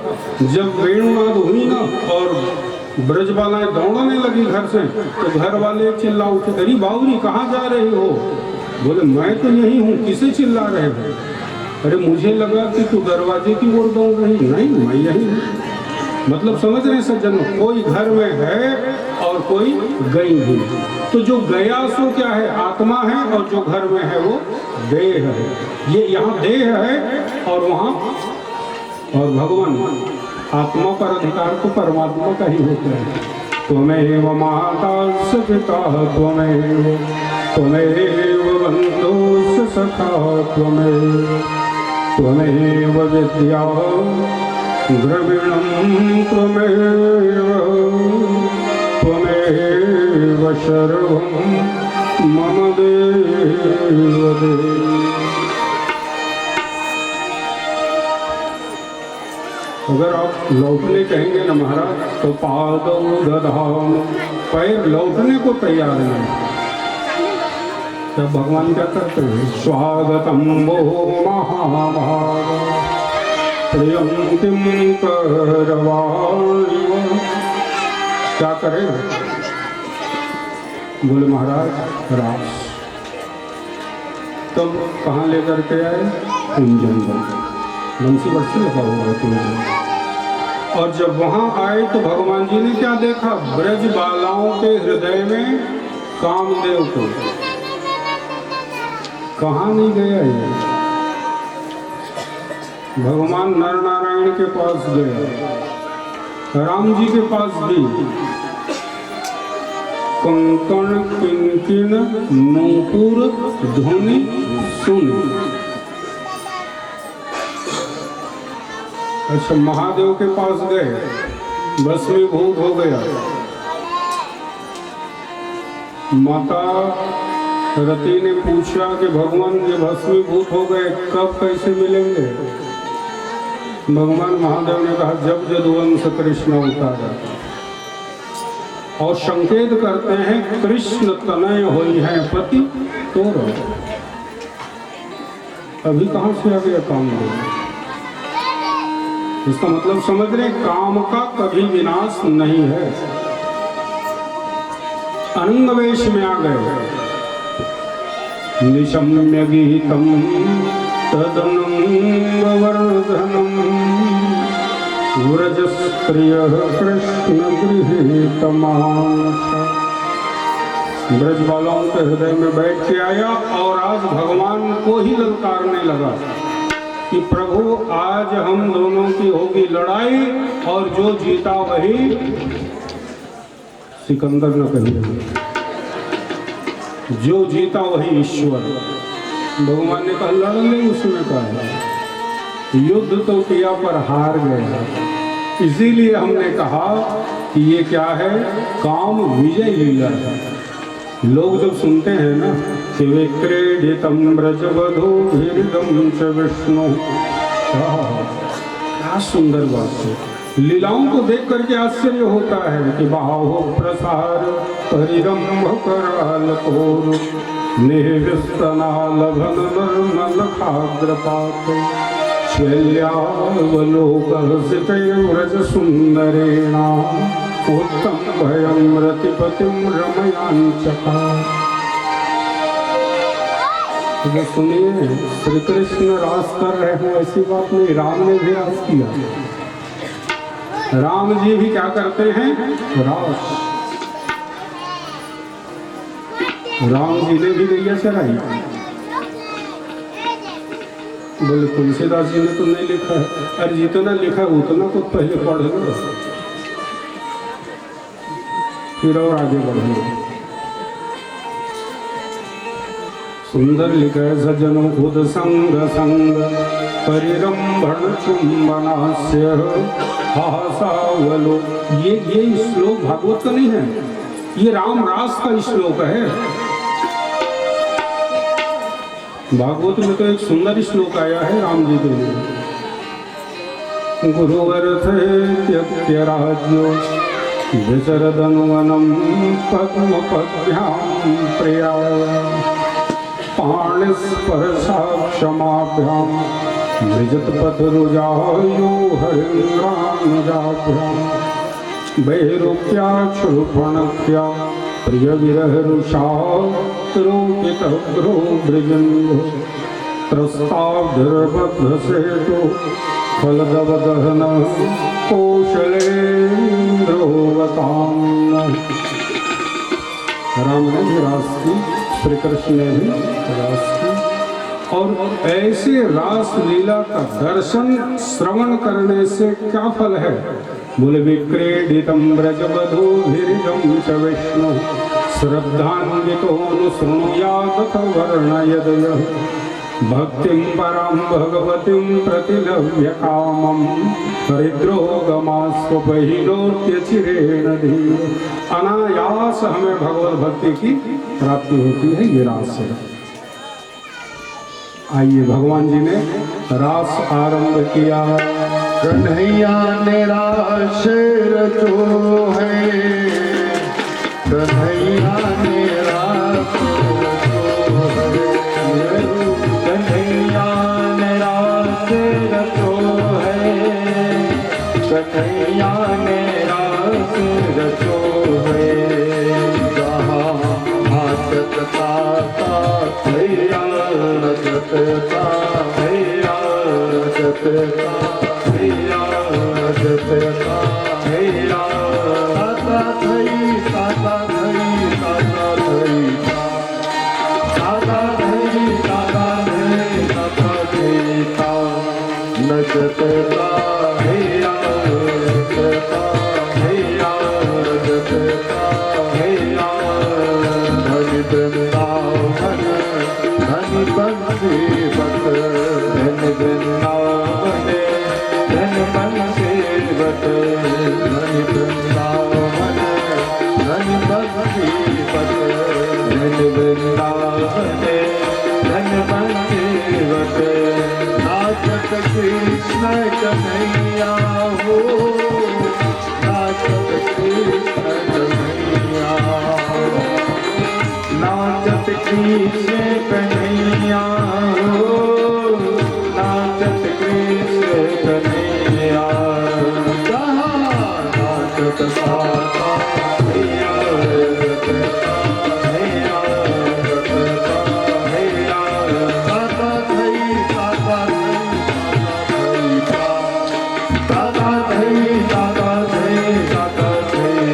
जब वेणुनाद हुई ना और ब्रजबालाएं दौड़ने लगी घर से, तो घर वाले चिल्ला उठे, अरे बाबूजी कहाँ जा रही हो? बोले मैं तो यही हूँ, किसे चिल्ला रहे हो? अरे मुझे लगा कि तू दरवाजे की ओर दौड़ रही। नहीं, मैं यही हूँ। मतलब समझ रहे सज्जन, कोई घर में है और कोई गई हुई। तो जो गया सो क्या है? आत्मा है, और जो घर में है वो देह है। ये यहाँ देह है और वहाँ और भगवान। आत्मा पर अधिकार तो परमात्मा का ही होता है। त्वमेव माता स पिता त्वमेव, त्वमेव बन्धुः सखा त्वमेव, त्वमेव विद्या द्रविणं त्वमेव, त्वमेव सर्वं मम देव देव। अगर आप लौटने कहेंगे ना महाराज, तो पादौ दधाम, पैर लौटने को तैयार नहीं। तब भगवान क्या करते हैं? स्वागतम वो महाभाग प्रियं किं करवाणि। क्या करें? बोले महाराज रास। तब कहाँ लेकर के आए? कुंजन बंसी बरसी लगा हुआ कुंजन। और जब वहां आए तो भगवान जी ने क्या देखा? ब्रज बालाओं के हृदय में कामदेव को। कहाँ नहीं गया ये? भगवान नर नारायण के पास गया, राम जी के पास भी। कंकण किंकिन नूपुर ध्वनि सुन। अच्छा, महादेव के पास गए, भस्मीभूत हो गया। माता रति ने पूछा कि भगवान ये भस्मीभूत हो गए, कब कैसे मिलेंगे? भगवान महादेव ने कहा जब यदुवंश कृष्ण उतारा और संकेत करते हैं कृष्ण तनय हुई है पति तो अभी कहां से आ गया काम में? इसका मतलब समझ रहे काम का कभी विनाश नहीं है। अनंगवेश में आ गए। निशम्य गीतम तदनंगवर्धनम व्रजस्त्रिय कृष्ण गृहीतमानस। ब्रज वालों के हृदय में बैठ के आया और आज भगवान को ही ललकारने लगा कि प्रभु आज हम दोनों की होगी लड़ाई और जो जीता वही सिकंदर न कहिए, जो जीता वही ईश्वर। भगवान ने कहा लड़ ले, उसमें कहा युद्ध तो किया पर हार गया। इसीलिए हमने कहा कि ये क्या है, काम विजय लीला है। लोग जब सुनते हैं ना कि विक्रीडितम ब्रजवधूभिर्दम च विष्णु, क्या सुंदर बात है। लीलाओं को देख करके आश्चर्य होता है कि बाहो प्रसार परिरंभ कराल कोर निःस्तनालभन नर्मल खाद्रपात व्रज सुंदरेणा उत्तम भयम रतिपतिम रमयांचका। तो सुनिए, श्री कृष्ण रास कर रहे हो ऐसी बात नहीं, राम ने भी रास किया। राम जी भी क्या करते हैं, रास। राम जी ने भी नैया चढ़ाई। बोले तुलसीदास जी ने तो नहीं लिखा है। अरे जितना लिखा है उतना को पहले पढ़ लो, फिर और आगे बढ़ो। सुंदर लिखा है सज्जनों खुद संग संग परिरंभण चुंबनास्य हासावलो। ये श्लोक भागवत का नहीं है, ये राम रास का श्लोक है। भागवत में तो एक सुंदर श्लोक आया है राम जी के लिए। गुरुवर्थे त्यक्त्य राज्यो विचरदनुवनम पद्म पद्भ्याम प्रिया पाणिस्पर्शा क्षमाभ्याम मृजत पथरुजायो हरिन्द्रानुजाभ्याम वैरूप्या क्षुपणक्या प्रिय विरहरुषा रोपित ग्रो ब्रजंगो त्रस्ताब्धर्बद्ध सेतु फलदवदहन कौशलेन्द्रोवताम। राम ने भी रास की, श्री कृष्ण ने भी रास की। और ऐसे रास लीला का दर्शन श्रवण करने से क्या फल है? बोले विक्रीडितम ब्रजवधूभिर्दम च विष्णु श्रद्धान्वितो नुशृणुयादथ वर्णयदयः भक्तिं परां भगवतीं प्रतिलभ्य कामं हरिद्रोगमास्वपहिलोक्य चिरेण धीः। अनायास हमें भगवत भक्ति की प्राप्ति होती है, ये रास है। आइए, भगवान जी ने रास आरंभ किया। कन्हैया ने रास रचो है, कन्हैया ने रास रचो है, कन्हैया ने रास रचो है, कन्हैया ने रास रचो है। जहाँ हाथ का भैया जतता भैया जतता भैया जतता भैया साता थई साता थई साता थई साता थई साता थई साता थई सा नचतता भैया जतता भैया जतता भैया धन वृंदावन धन बंसी बत धन वृंदावन धन बंसी बत धन कृष्ण कन्हैया हो, नाचत कृष्ण कन्हैया, नाचत साता भैया भैया भैया, साता धई साता धई साता धई साता धई साता धई,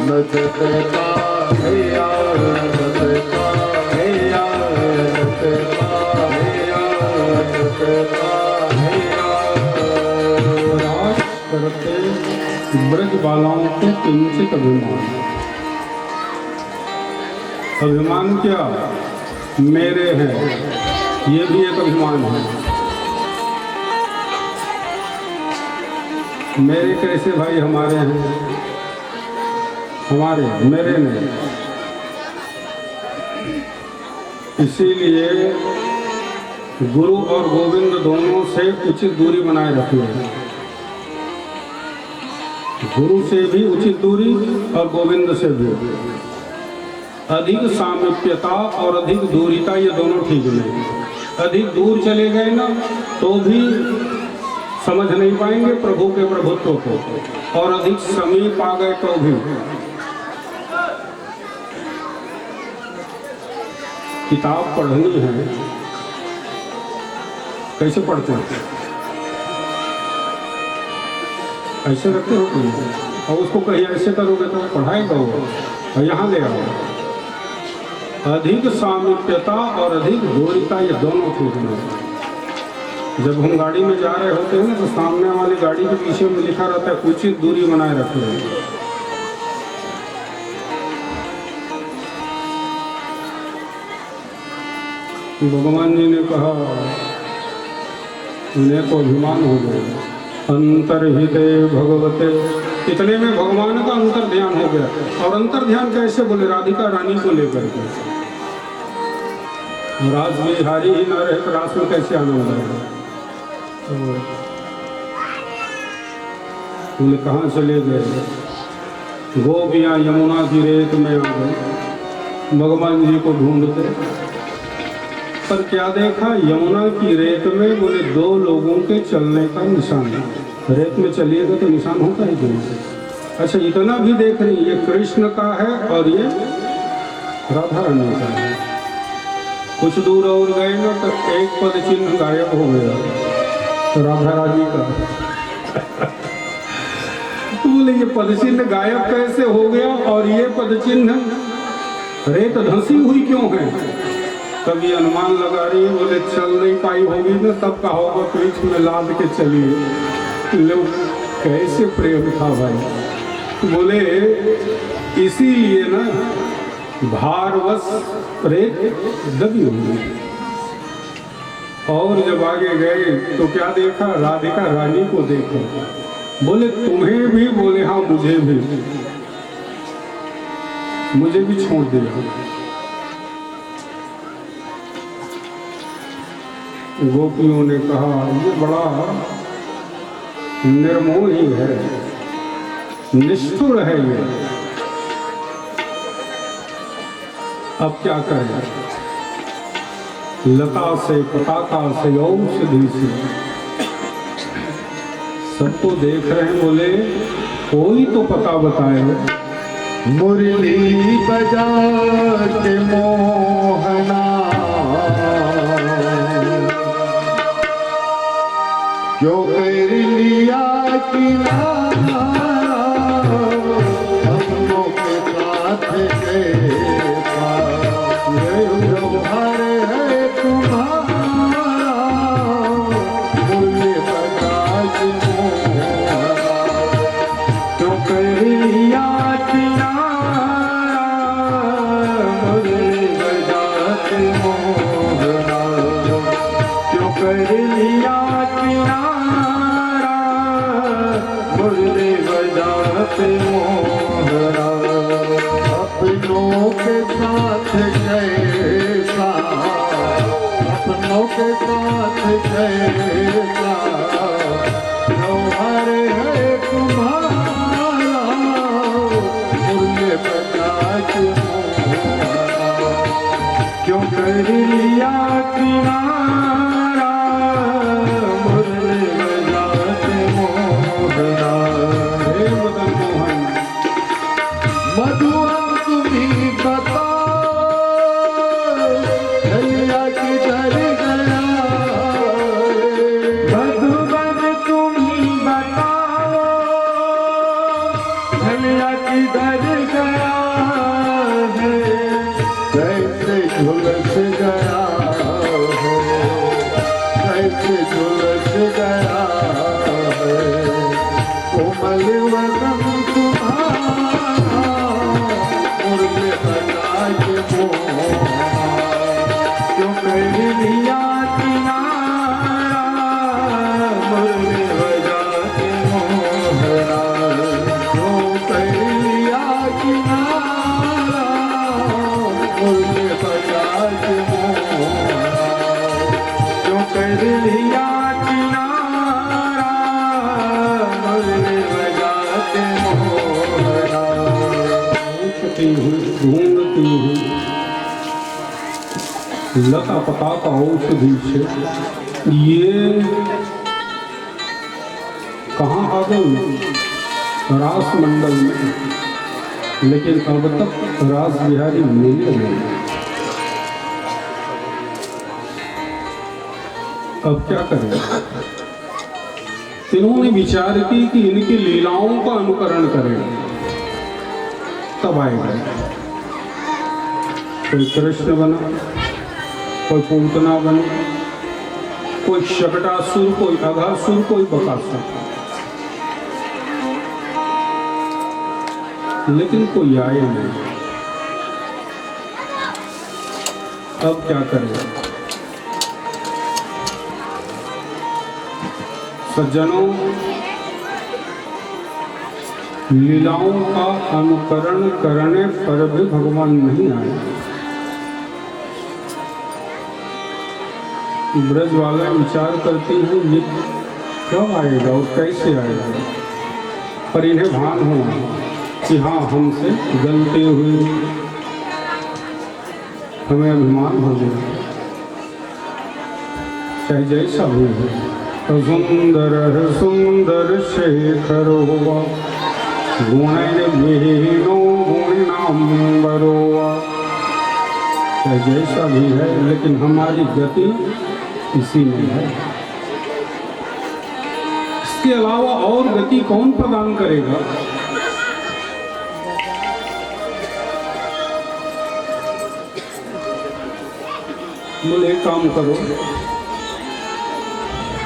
नचत का भैया नचत का भैया नचत का भैया नचत का भैया। राज करते ब्रज बालाओं को किंचित अभिमान। अभिमान क्या? मेरे हैं, ये भी एक अभिमान है। मेरे कैसे भाई? हमारे हैं, हमारे मेरे नहीं। इसीलिए गुरु और गोविंद दोनों से उचित दूरी बनाए रखिए। गुरु से भी उचित दूरी और गोविंद से भी। अधिक सामीप्यता और अधिक दूरिता ये दोनों ठीक नहीं। अधिक दूर चले गए ना तो भी समझ नहीं पाएंगे प्रभु के प्रभुत्व को, और अधिक समीप आ गए तो भी। किताब पढ़नी है, कैसे पढ़ते हैं? ऐसे रखते हो तुम, और उसको कहीं ऐसे करोगे तो पढ़ाएगा वो, और यहाँ ले आओ। अधिक सामीप्यता और अधिक दूरिता ये दोनों ठीक नहीं। जब हम गाड़ी में जा रहे होते हैं ना तो सामने वाली गाड़ी के पीछे में लिखा रहता है उचित दूरी बनाए रखिए। भगवान जी ने कहा, उन्हें को अभिमान हो गया। अंतर्हिते भगवते, इतने में भगवान का अंतर ध्यान हो गया। और अंतर ध्यान कैसे? बोले राधिका रानी को लेकर के। रास बिहारी ही न रहे तो रास में कैसे आनंद आएगा? बोले कहाँ चले गए? गोपियाँ यमुना की रेत में आ गए भगवान जी को ढूंढते। पर क्या देखा? यमुना की रेत में बोले दो लोगों के चलने का निशान। रेत में चलिएगा तो निशान होता ही नहीं। अच्छा, इतना भी देख रही, ये कृष्ण का है और ये राधा रानी का है। कुछ दूर और गए ना तो एक पद चिन्ह गायब हो गया, तो राधा रानी का। तो बोले ये पद चिन्ह गायब कैसे हो गया, और ये पद चिन्ह रेत धंसी हुई क्यों है? कभी अनुमान लगा रही है, बोले चल नहीं पाई होगी ना, तब कहा होगा पीठ में लाद के चलिए। लोग कैसे प्रेम था भाई। बोले इसीलिए ना भारवश रेत दबी हुई। और जब आगे गए तो क्या देखा? राधिका रानी को देखा। बोले तुम्हें भी? बोले हाँ मुझे भी, मुझे भी छोड़ दिया। गोपियों ने कहा ये बड़ा निर्मोही है, निष्ठुर है ये, अब क्या करें? लता से पताका से औषधि से सब तो देख रहे हैं। बोले कोई तो पता बताए। मुरली बजा के मोहना, जो कर लिया किनारा, अपनों के साथ गए जो घर है तुम्हारा, मुरली बजा के मोहना, जो कर लिया कर लिया किनारा, मुरली बजाते मोहरा, अपनों के साथ कैसा, अपनों के साथ कैसा, जौहर है तुम्हारा, मुरली बजाते मोहरा, कन्हैया किधर गया है, कैसे झुलस गया है, कैसे झुलस गया है, कोमल वदन तुम्हारा मुरली बजा के मोहना, क्यों कर लिया किनारा मुरली बजा के मोहना, क्यों कर लिया किनारा मुरली बजा के मोहना, क्यों कर लिया किनारा मुरली बजा के मोहना। पूछती हूँ ढूंढती हूँ लता पता का औषधि से, ये कहाँ आ गई रास मंडल में, लेकिन अब तक रास बिहारी मिले नहीं। अब क्या करें? इन्होंने विचार की कि इनकी लीलाओं का अनुकरण करें, तब आएगा। कोई कृष्ण बना, कोई पूतना बनी, कोई शकटासुर, कोई अघासुर, कोई बकासुर, लेकिन कोई आए नहीं। अब क्या करें? सज्जनों, लीलाओं का अनुकरण करने पर भी भगवान नहीं आए। ब्रज वाला विचार करती हैं ये कब आएगा और कैसे आएगा, पर इन्हें भान हुआ कि हाँ हमसे गलती हुई, हमें अभिमान हो गया, चाहे जैसा भी हो। सुंदर सुंदर शेखर हुआ गुणैर्विहीनो गुणाम्बरो, चाहे जैसा भी है, लेकिन हमारी गति इसी में है। इसके अलावा और गति कौन प्रदान करेगा? बोले एक काम करो,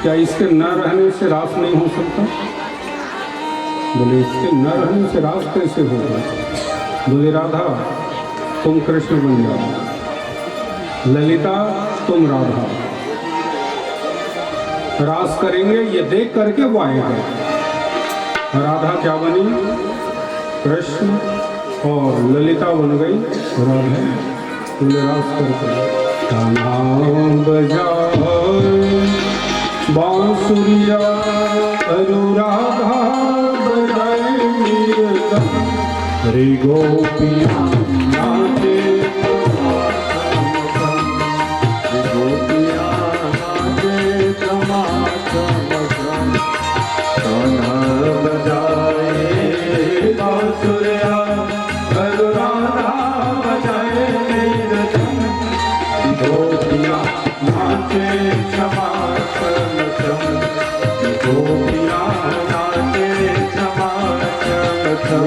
क्या इसके न रहने से रास नहीं हो सकता? बोले इसके न रहने से रास कैसे होगा? बोले राधा तुम कृष्ण बन जाओ, ललिता तुम राधा, रास करेंगे, ये देख करके वो आएगा। राधा क्या बनी? कृष्ण, और ललिता बन गई राधा। बोले रास करके गाना बजाओ बांसुरिया, अनुराधा बजाए मीरदम, रे गोपिया नाचे गोपिया नाचे तमाशम, गाना बजाए बांसुरिया, अनुराधा बजाए मीरदम, गोपिया नाचे क्षमा क्षम, गोपिया नाचे क्षमा क्षम।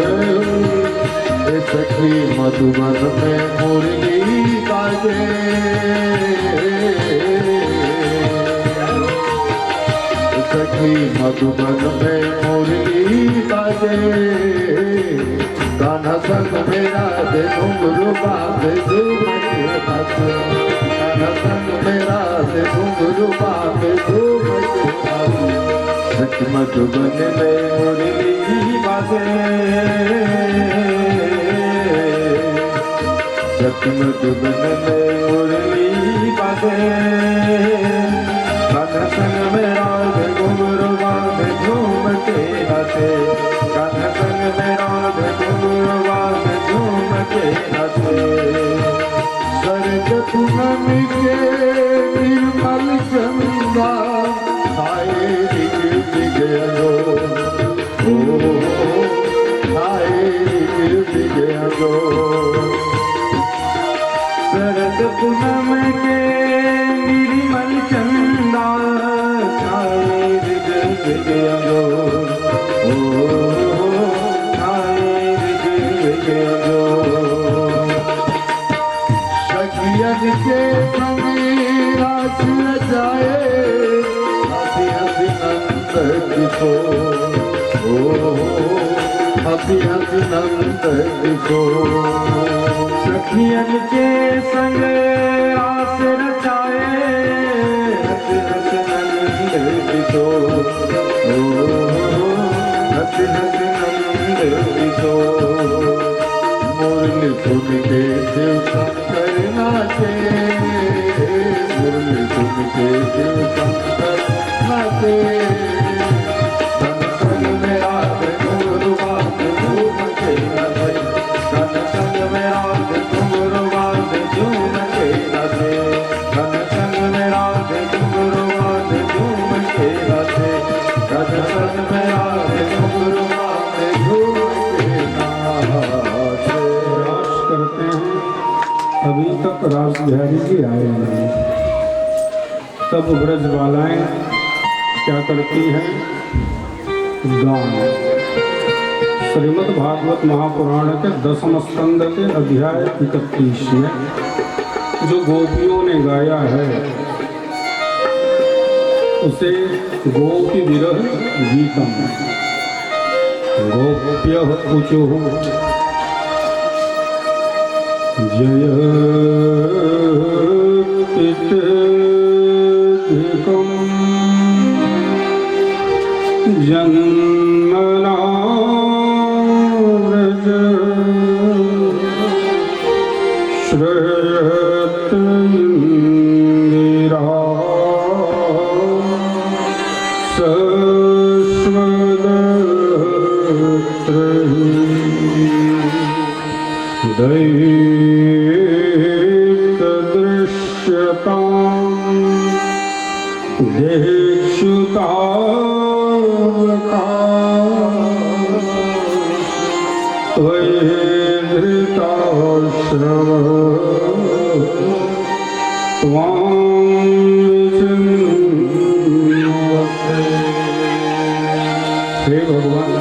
सखी मधुबन में मुरली बाजे, सखी मधुबन में मुरली बाजे, कान्हा संग मेरा दे घुंघरू बांधे झूमके नाचे, कान्हा संग मेरा दे घुंघरू बांधे झूमके नाचे, सखी मधुबन में मुरली बाजे, सखी मधुबन में मुरली बाजे, कान्हा संग मेरा दे घुंघरू बांधे झूमके नाचे, कान्हा संग मेरा दे घुंघरू बांधे झूमके नाचे। शरद पूनम के निर्मल चंदा हाय ऋग ऋग अगो, हाय ऋग ऋग अगो। शरद पूनम के निर्मल चंदा हाय ऋग ऋग अगो, हाय दिसो हसी हसी नंद दिसो सखियन के संग आस रचाए हसी हसी नंद दिसो हसी हसी नंद दिसो मुरली सुन के शिव शंकर नाचे मुरली सुन के शिव शंकर नाचे तन संग में रात घुंघरू बांध झूम के नाचे तन संग में रात घुंघरू बांध झूम के नाचे तन संग में रात घुंघरू बांध झूम के नाचे तन संग में रात घुंघरू बांध झूम के नाचे। रास करते हैं, अभी तक रास बिहारी जी आए नहीं। तब ब्रजबालाएं क्या करती हैं? गान। श्रीमद् भागवत महापुराण के 10वें स्कंद के अध्याय 31 में जो गोपियों ने गाया है उसे गोपी विरह गीतम गोप्यः ऊचुः जय पितृधिकं जन्मना व्रज श्रेयत इंदिरा दैतदृश्यतां देक्षुतावका त्वयिधृताश्रव त्वां विचिन्वते। हे भगवान,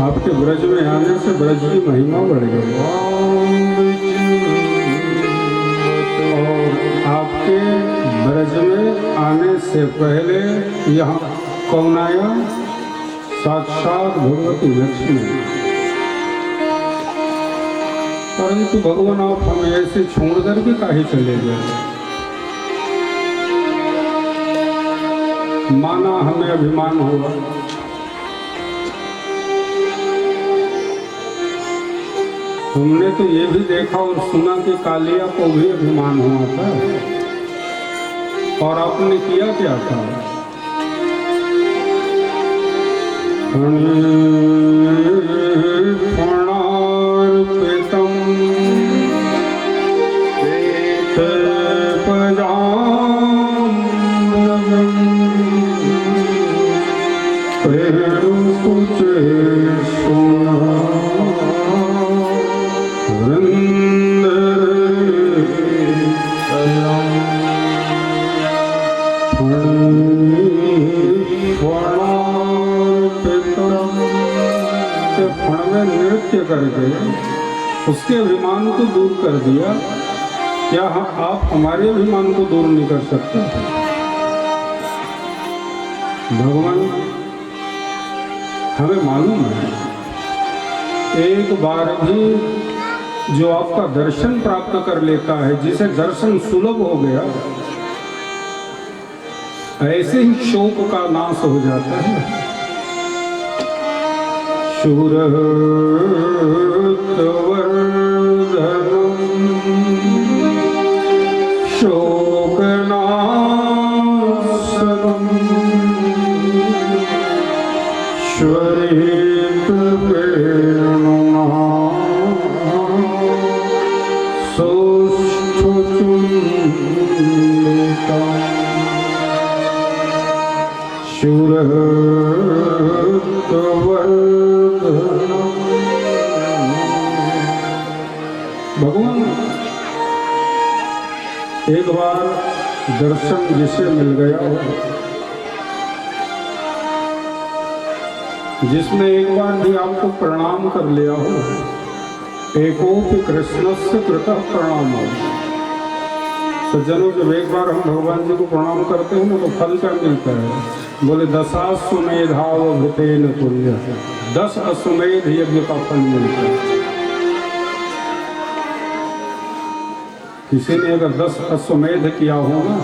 आपके ब्रज में आने से ब्रज की महिमा बढ़ गई और आपके ब्रज में आने से पहले यहाँ कौन आया? साक्षात भगवती लक्ष्मी। परंतु भगवान आप हमें ऐसे छोड़कर के काहे चले गए? माना हमें अभिमान हुआ, हमने तो ये भी देखा और सुना कि कालिया को भी अभिमान हुआ था। और आपने किया क्या था? फणार्पितम् नृत्य करके उसके अभिमान को दूर कर दिया। क्या आप हमारे अभिमान को दूर नहीं कर सकते? भगवान, हमें मालूम है एक बार भी जो आपका दर्शन प्राप्त कर लेता है, जिसे दर्शन सुलभ हो गया, ऐसे ही शोक का नाश हो जाता है। शूरत्वर्धनम् शोकनाशनम् श्वरेतवेणुना सौष्ठुचुम्बितम् शूरत्वर्धनम्। भगवान, एक बार दर्शन जिसे मिल गया हो, जिसने एक बार भी आपको प्रणाम कर लिया हो, एकोपि कृष्णस्य कृतः प्रणामो सज्जनों जब एक बार हम भगवान जी को प्रणाम करते हैं ना तो फल क्या मिलता है? बोले 10 घृतेन तुल्य, 10 अश्वमेध यज्ञ का फल मिलता है। किसी ने अगर 10 अश्वमेध किया होगा,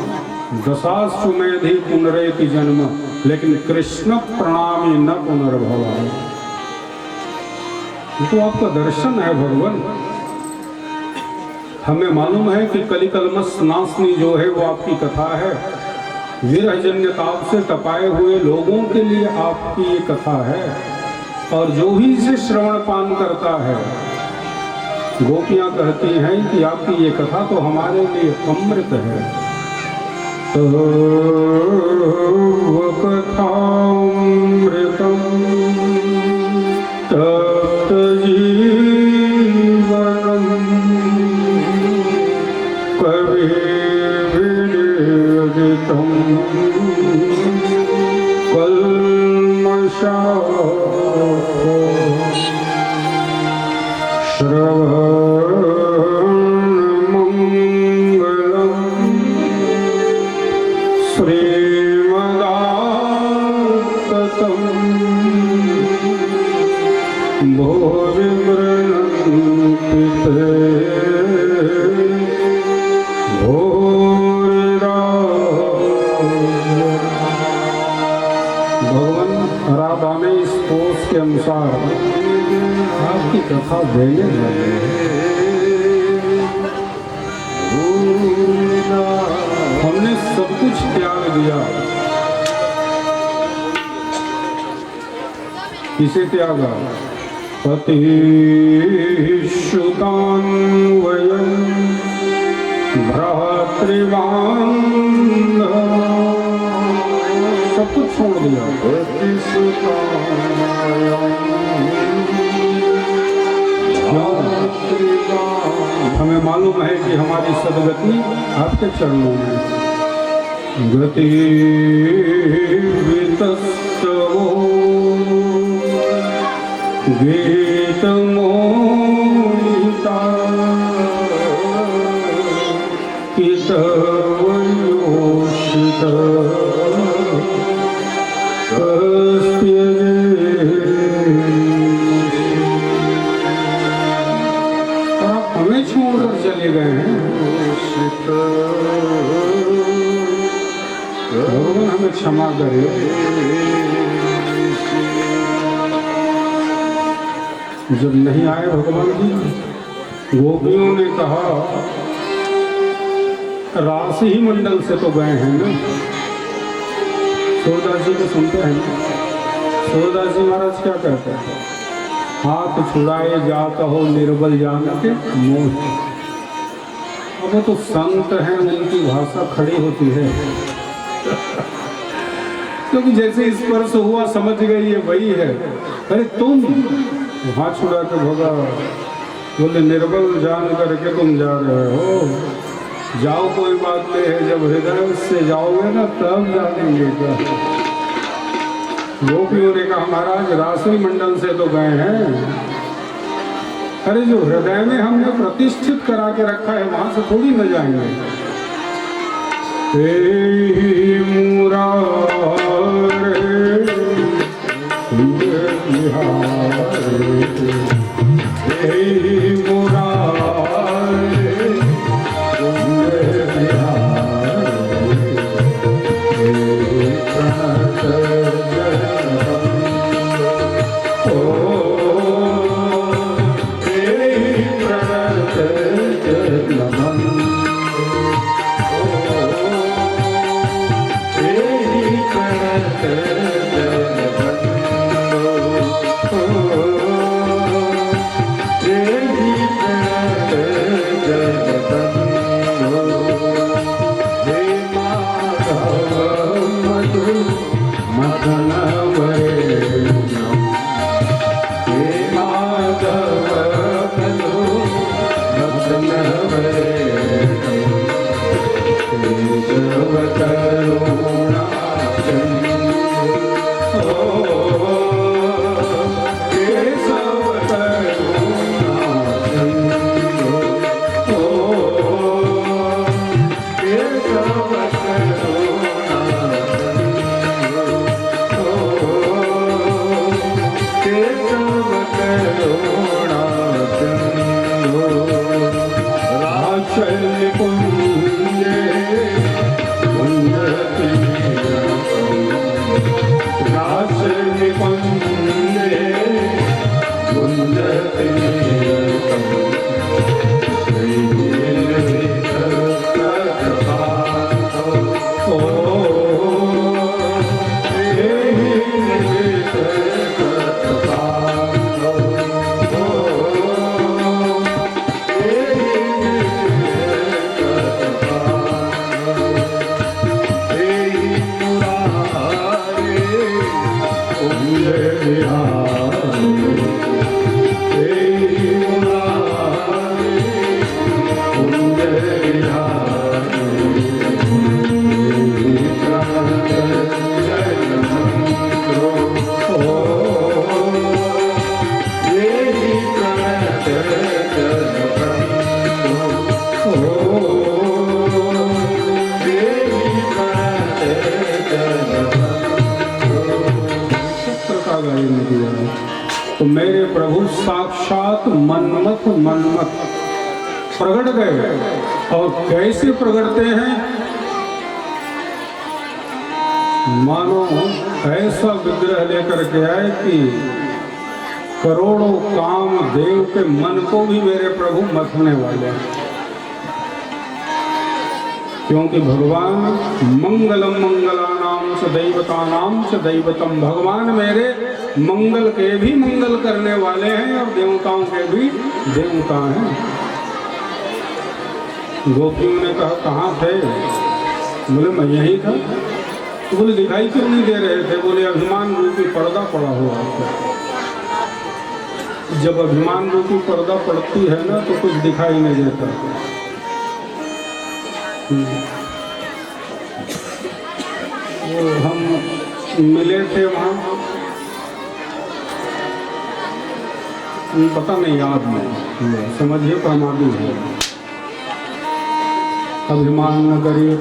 10 पुनरेति जन्म, लेकिन कृष्ण प्रणामी न पुनर्भव। तो आपका दर्शन है भगवान। हमें मालूम है कि कलिकलमस नाशनी जो है वो आपकी कथा है। विरहजन्य ताप से तपाए हुए लोगों के लिए आपकी ये कथा है, और जो भी इसे श्रवण पान करता है, गोपियां कहती हैं कि आपकी ये कथा तो हमारे लिए अमृत है। तो वो कथामृतम तप्त जीवनम कविर्विदितम कल्मषापो श्रवणमङ्गलम् श्रीमदाततं भुवि गृह्णन्ति ते भूरिदा। भगवान राधा ने इस कोष के अनुसार आपकी कथा देने लगे। हमने सब कुछ त्याग दिया। किसे त्यागा? पतिश्रुतान्वयं भ्रातृवान्ध, सब कुछ छोड़ दिया। हमें मालूम है कि हमारी सदगति आपके चरणों में। गति वितस्तवो गीतमोहिता कितवयोषित हमें छोड़कर चले गए हैं। भगवान हमें क्षमा करे। जब नहीं आए भगवान जी, गोपियों ने कहा राशि ही मंडल से तो गए हैं ना। सूरदास जी को सुनते हैं ना। सूरदास जी महाराज क्या कहते हैं? हाथ छुड़ाए जाता हो निर्बल जान के मोह। अब वो तो संत हैं, उनकी भाषा खड़ी होती है। क्योंकि जैसे स्पर्श हुआ समझ गई ये वही है। अरे तुम हाथ छुड़ा के भगा, बोले निर्बल जान करके तुम जा रहे हो। जाओ कोई बात नहीं है, जब हृदय से जाओगे ना तब जानेंगे क्या। गोपियों ने कहा महाराज राशि मंडल से तो गए हैं। अरे जो हृदय में हमने प्रतिष्ठित करा के रखा है वहां से थोड़ी न जाएंगे। दास निकुंजे गुंजते निरतम तो मेरे प्रभु साक्षात मन्मथ प्रकट गए। और कैसे प्रकटते हैं? मानो ऐसा विग्रह लेकर के आए कि करोड़ों काम देव के मन को भी मेरे प्रभु मथने वाले हैं। क्योंकि भगवान मंगलम मंगलानाम च दैवतानाम च दैवतम, भगवान मेरे मंगल के भी मंगल करने वाले हैं और देवताओं के भी देवता हैं। गोपियों ने कहा कहाँ थे? बोले मैं यही था। तो बोले दिखाई क्यों नहीं दे रहे थे? बोले अभिमान रूपी पर्दा पड़ा हुआ था। जब अभिमान रूपी पर्दा पड़ती है ना तो कुछ दिखाई नहीं देता। वो हम मिले थे वहाँ, पता नहीं याद नहीं, समझिए प्रमादी है। अभिमान न करिए,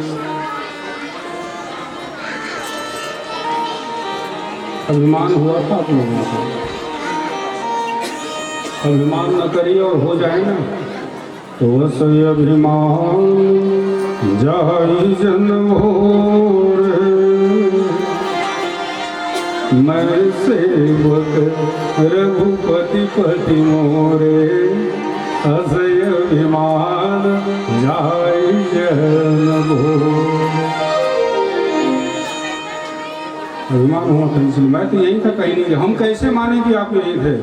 अभिमान हुआ था आप लोगों को। अभिमान न करिए और हो जाए ना तो वह सही अभिमान जाई जन्म हो रे, मैं सेवक रघुपति पति मोरे, असय अभिमान जाई जन्म हो। अभिमान हुआ था इसलिए मैं तो यही था, कहीं नहीं। हम कैसे माने कि आप यही थे?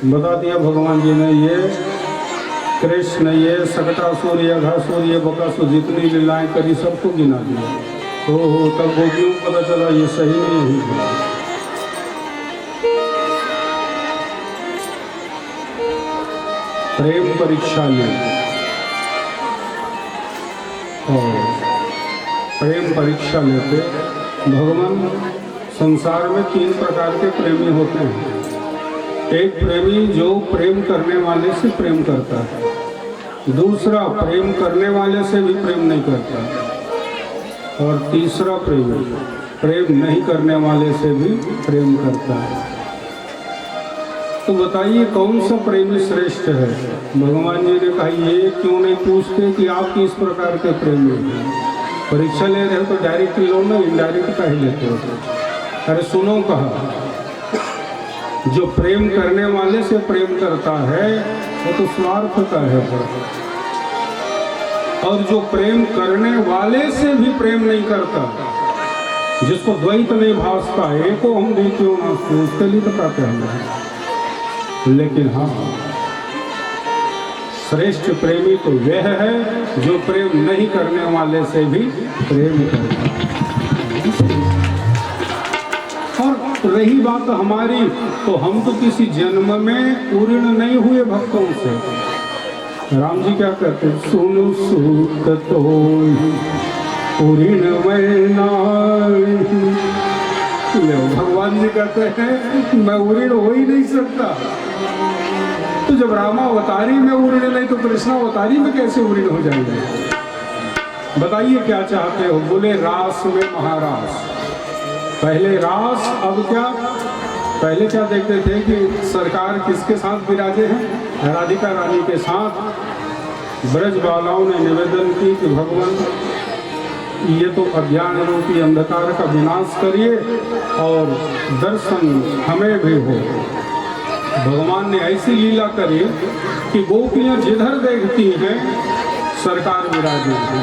बता दिया भगवान जी ने। ये कृष्ण, ये सकटासुर, ये घासुर, ये बकासुर, जितनी लीलाएं करी सबको गिना दिया। तो तब गोपियों को पता चला ये सही नहीं है। प्रेम परीक्षा ले, और प्रेम परीक्षा लेते भगवान। संसार में 3 प्रकार के प्रेमी होते हैं। एक प्रेमी जो प्रेम करने वाले से प्रेम करता है, दूसरा प्रेम करने वाले से भी प्रेम नहीं करता, और तीसरा प्रेमी प्रेम नहीं करने वाले से भी प्रेम करता है। तो बताइए कौन सा प्रेमी श्रेष्ठ है? भगवान जी ने कहा ये क्यों नहीं पूछते कि आप किस प्रकार के प्रेमी हैं? परीक्षा ले रहे हो तो डायरेक्ट लो ना, इनडायरेक्ट का ही लेते हो। अरे सुनो, कहा जो प्रेम करने वाले से प्रेम करता है वो तो स्वार्थ का है, और जो प्रेम करने वाले से भी प्रेम नहीं करता, जिसको द्वैत नहीं भासता, एको हम क्यों ना, उसके लिए तो कहते हैं। लेकिन हाँ, श्रेष्ठ प्रेमी तो वह है जो प्रेम नहीं करने वाले से भी प्रेम करता है। और रही बात हमारी, तो हम तो किसी जन्म में पूर्ण नहीं हुए भक्तों से। राम जी क्या कहते हैं? सुनु सुत तो पूर्ण मैं नाही। भगवान जी कहते हैं मैं उऋण हो ही नहीं सकता। तो जब रामावतारी में उऋण नहीं तो कृष्णावतारी में कैसे उऋण हो जाएंगे? बताइए क्या चाहते हो? बोले रास में महारास। पहले रास, अब क्या? पहले क्या देखते थे कि सरकार किसके साथ विराजे हैं? राधिका रानी के साथ। ब्रज बालाओं ने निवेदन की कि भगवान ये तो अज्ञान रूपी अंधकार का विनाश करिए और दर्शन हमें भी हो। भगवान ने ऐसी लीला करी कि गोपियां जिधर देखती हैं सरकार विराजित है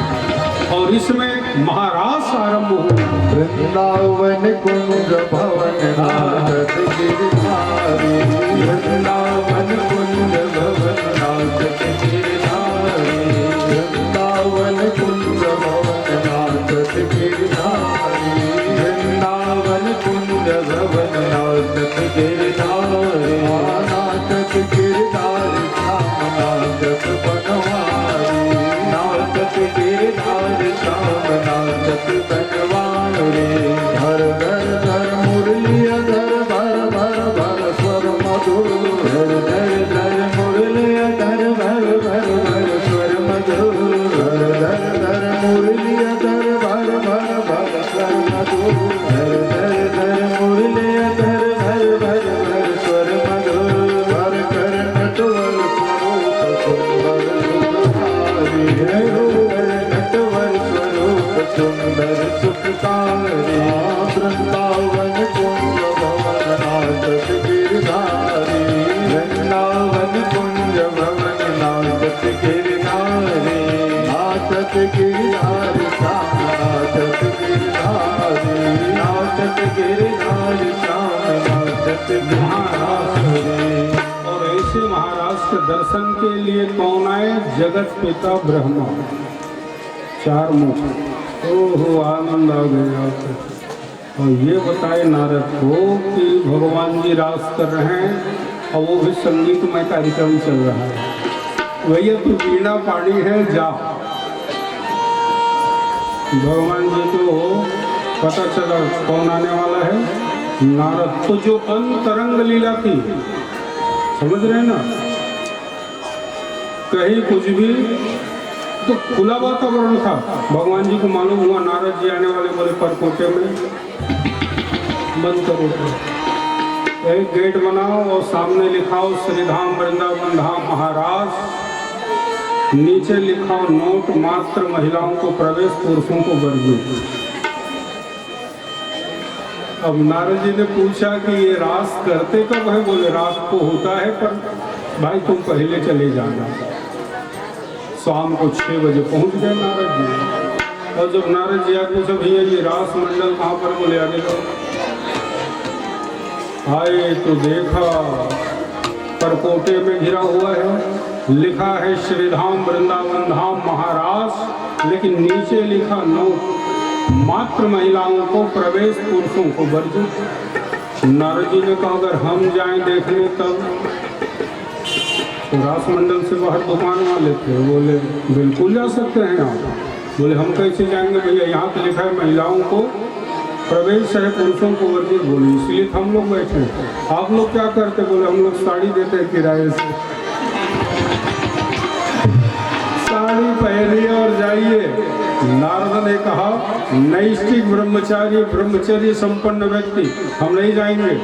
और इसमें महारास आरंभ हुआ। वृंदावन कुंज भवन नाचत गिरधारी, वृंदावन कुंज भवन नाचत गिरधारी, वृंदावन कुंज भवन नाचत गिरधारी, वृंदावन कुंज भवन नाचत गिरधारी, नाचत गिरधारी श्याम नाचत बनवारी, नाचत गिरधारी श्याम नाचत बनवारी। धर धर धर मुरली धर भर भर भर स्वर मधुर, धर धर धर मुरली धर भर भर भर स्वर मधुर, धर धर धर मुरली धर भर भर भर स्वर मधुर, धर धर धर मुरली धर भर भर भर स्वर मधुर। भर कर नटवर स्वरूप सुंदर सुखकारी, कर नटवर स्वरूप सुंदर सुखकारी। वृंदावन कुंज भवन नाचत गिरधारी, वृंदावन कुंज भवन नाचत गिरधारी, नाचत गिरधारी श्याम नाचत गिरधारी, नाचत गिरधारी श्याम नाचत गिरधारी। और ऐसे महाराज के दर्शन के लिए कौन आए? जगत पिता ब्रह्मा, चार मुख। ओहो आनंद आ गया। और ये बताए नारद को कि भगवान जी रास कर रहे हैं और वो भी संगीतमय कार्यक्रम चल रहा है। भैया तू वीणा पानी है जा। भगवान जी को पता चला कौन आने वाला है, नारद। तो जो अंतरंग लीला थी, समझ रहे ना, कहीं कुछ भी तो खुला वातावरण था। भगवान जी को मालूम हुआ नारद जी आने वाले, बोले परकोटे में बंद करो, एक गेट बनाओ और सामने लिखाओ श्रीधाम वृंदावन धाम महाराज, नीचे लिखाओ नोट मात्र महिलाओं को प्रवेश, पुरुषों को वर्जित। अब नारद जी ने पूछा कि ये रास करते कब है? बोले रात को होता है, पर भाई तुम पहले चले जाना। शाम को 6 बजे पहुंच गए नारद जी। और जब नारद जी आए पूछा भैया ये रास मंडल कहाँ पर? बोले आगे लो। आए तो देखा परकोटे में घिरा हुआ है, लिखा है श्रीधाम वृंदावन धाम महाराज, लेकिन नीचे लिखा नोट मात्र महिलाओं को प्रवेश, पुरुषों को वर्जित। नारद जी ने कहा अगर हम जाएं देखने तब? तो रास मंडल से बाहर दुकान वाले थे, बोले बिल्कुल जा सकते हैं आप। बोले हम कैसे जाएंगे भैया, यहाँ तो लिखा है महिलाओं को प्रवेश है, पुरुषों को वर्जित। बोले इसलिए हम लोग बैठे। आप लोग क्या करते? बोले हम लोग साड़ी देते हैं किराए से, साड़ी पहनिए और जाइए। नारद ने कहा नैष्ठिक ब्रह्मचारी, ब्रह्मचर्य संपन्न व्यक्ति हम नहीं जाएंगे,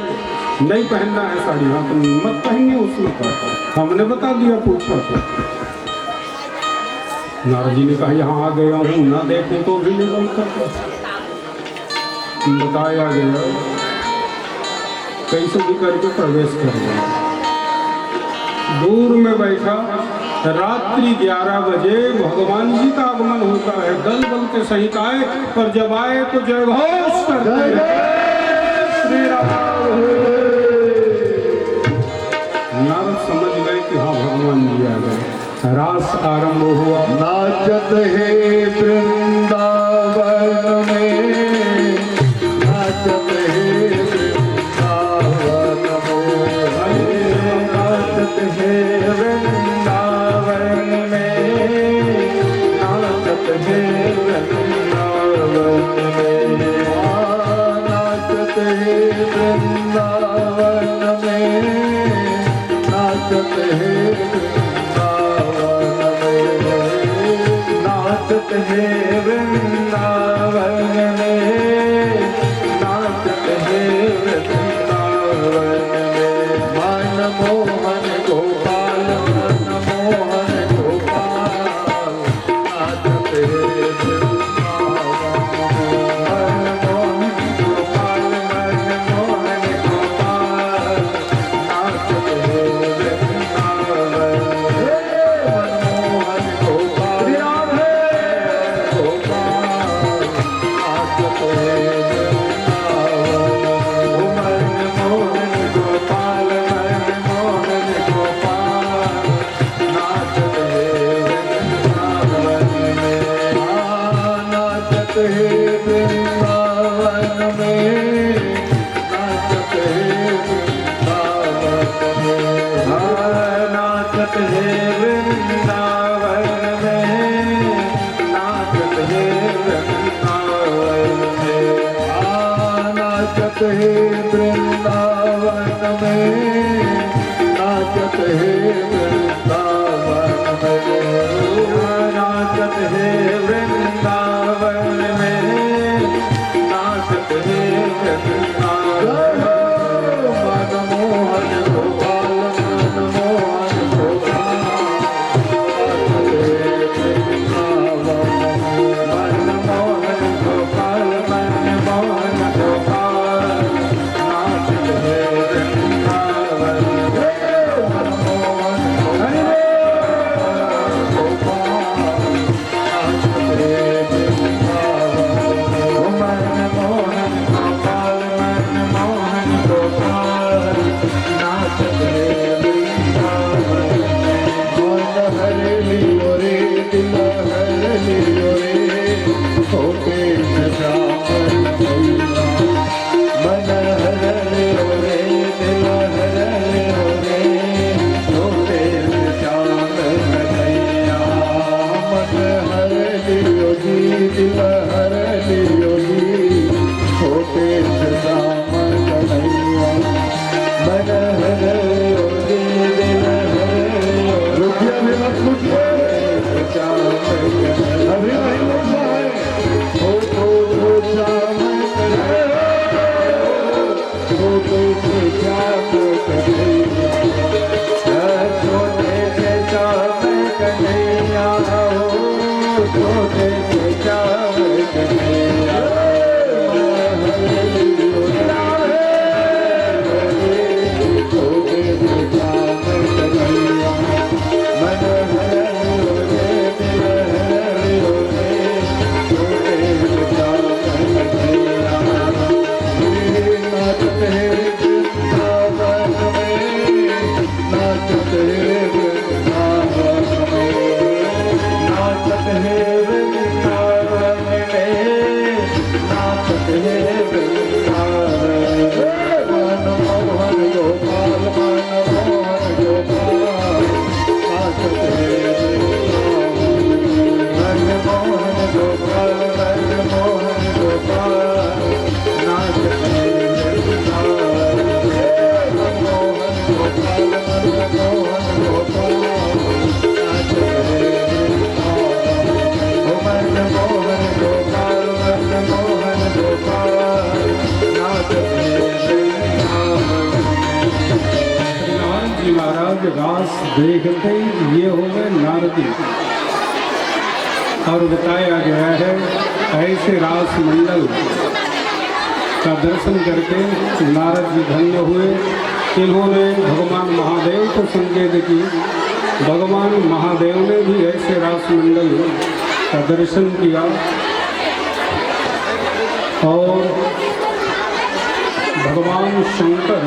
नहीं पहनना है साड़ी। हाँ तुम मत पहनिए, उसमें कहा हमने बता दिया, पूछा तो। नारद जी ने कहा यहाँ आ गया हूँ, ना देखूं तो भी नहीं बनता। बताया गया कैसे भी करके प्रवेश कर गया। दूर में बैठा, रात्रि 11 बजे भगवान जी का आगमन होता है, दल बल के सहित आए, और जब आए तो जय घोष करते श्री राम। नारद समझ गए कि हाँ भगवान जी आ गए। रास आरंभ हुआ। नाचत है वृंदावन में, नाचत है वृंदावन में, नाचत है वृंदावन में, नाचत है वृंदावन में, नाचत है वृंदावन में, नाचत है नाचत है वृंदावन में, नाचत है वृंदावन में। मन मोहन गोपाल, मन मोहन गोपाल, नाचत है वृंदावन में। मन मोहन गोपाल, मन नाचत है वृंदावन में, नाचत है वृंदावन में, नाचत है वृंदावन में, नाचत है वृंदावन में। मनमोहन गोपाल, मनमोहन गोपाल, नाचत है वृंदावन में, मनमोहन गोपाल, मनमोहन गोपाल, नाचत है वृंदावन में, मनमोहन महाराज रास देखते ही ये हो गए नारदी। और बताया गया है ऐसे रास मंडल का दर्शन करके नारद जी धन्य हुए। इन्होंने भगवान महादेव को संकेत की। भगवान महादेव ने भी ऐसे रास मंडल का दर्शन किया और भगवान शंकर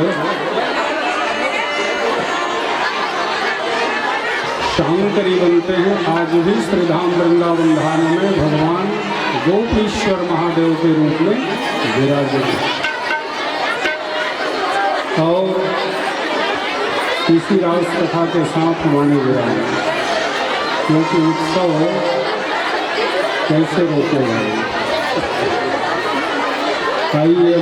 शांकरी बनते हैं। आज भी श्रीधाम वृंदावन धाम में भगवान गोपीश्वर महादेव के रूप में विराजित हैं और इसी रास कथा के साथ माने गया है, क्योंकि उत्सव कैसे रोके गए। आइए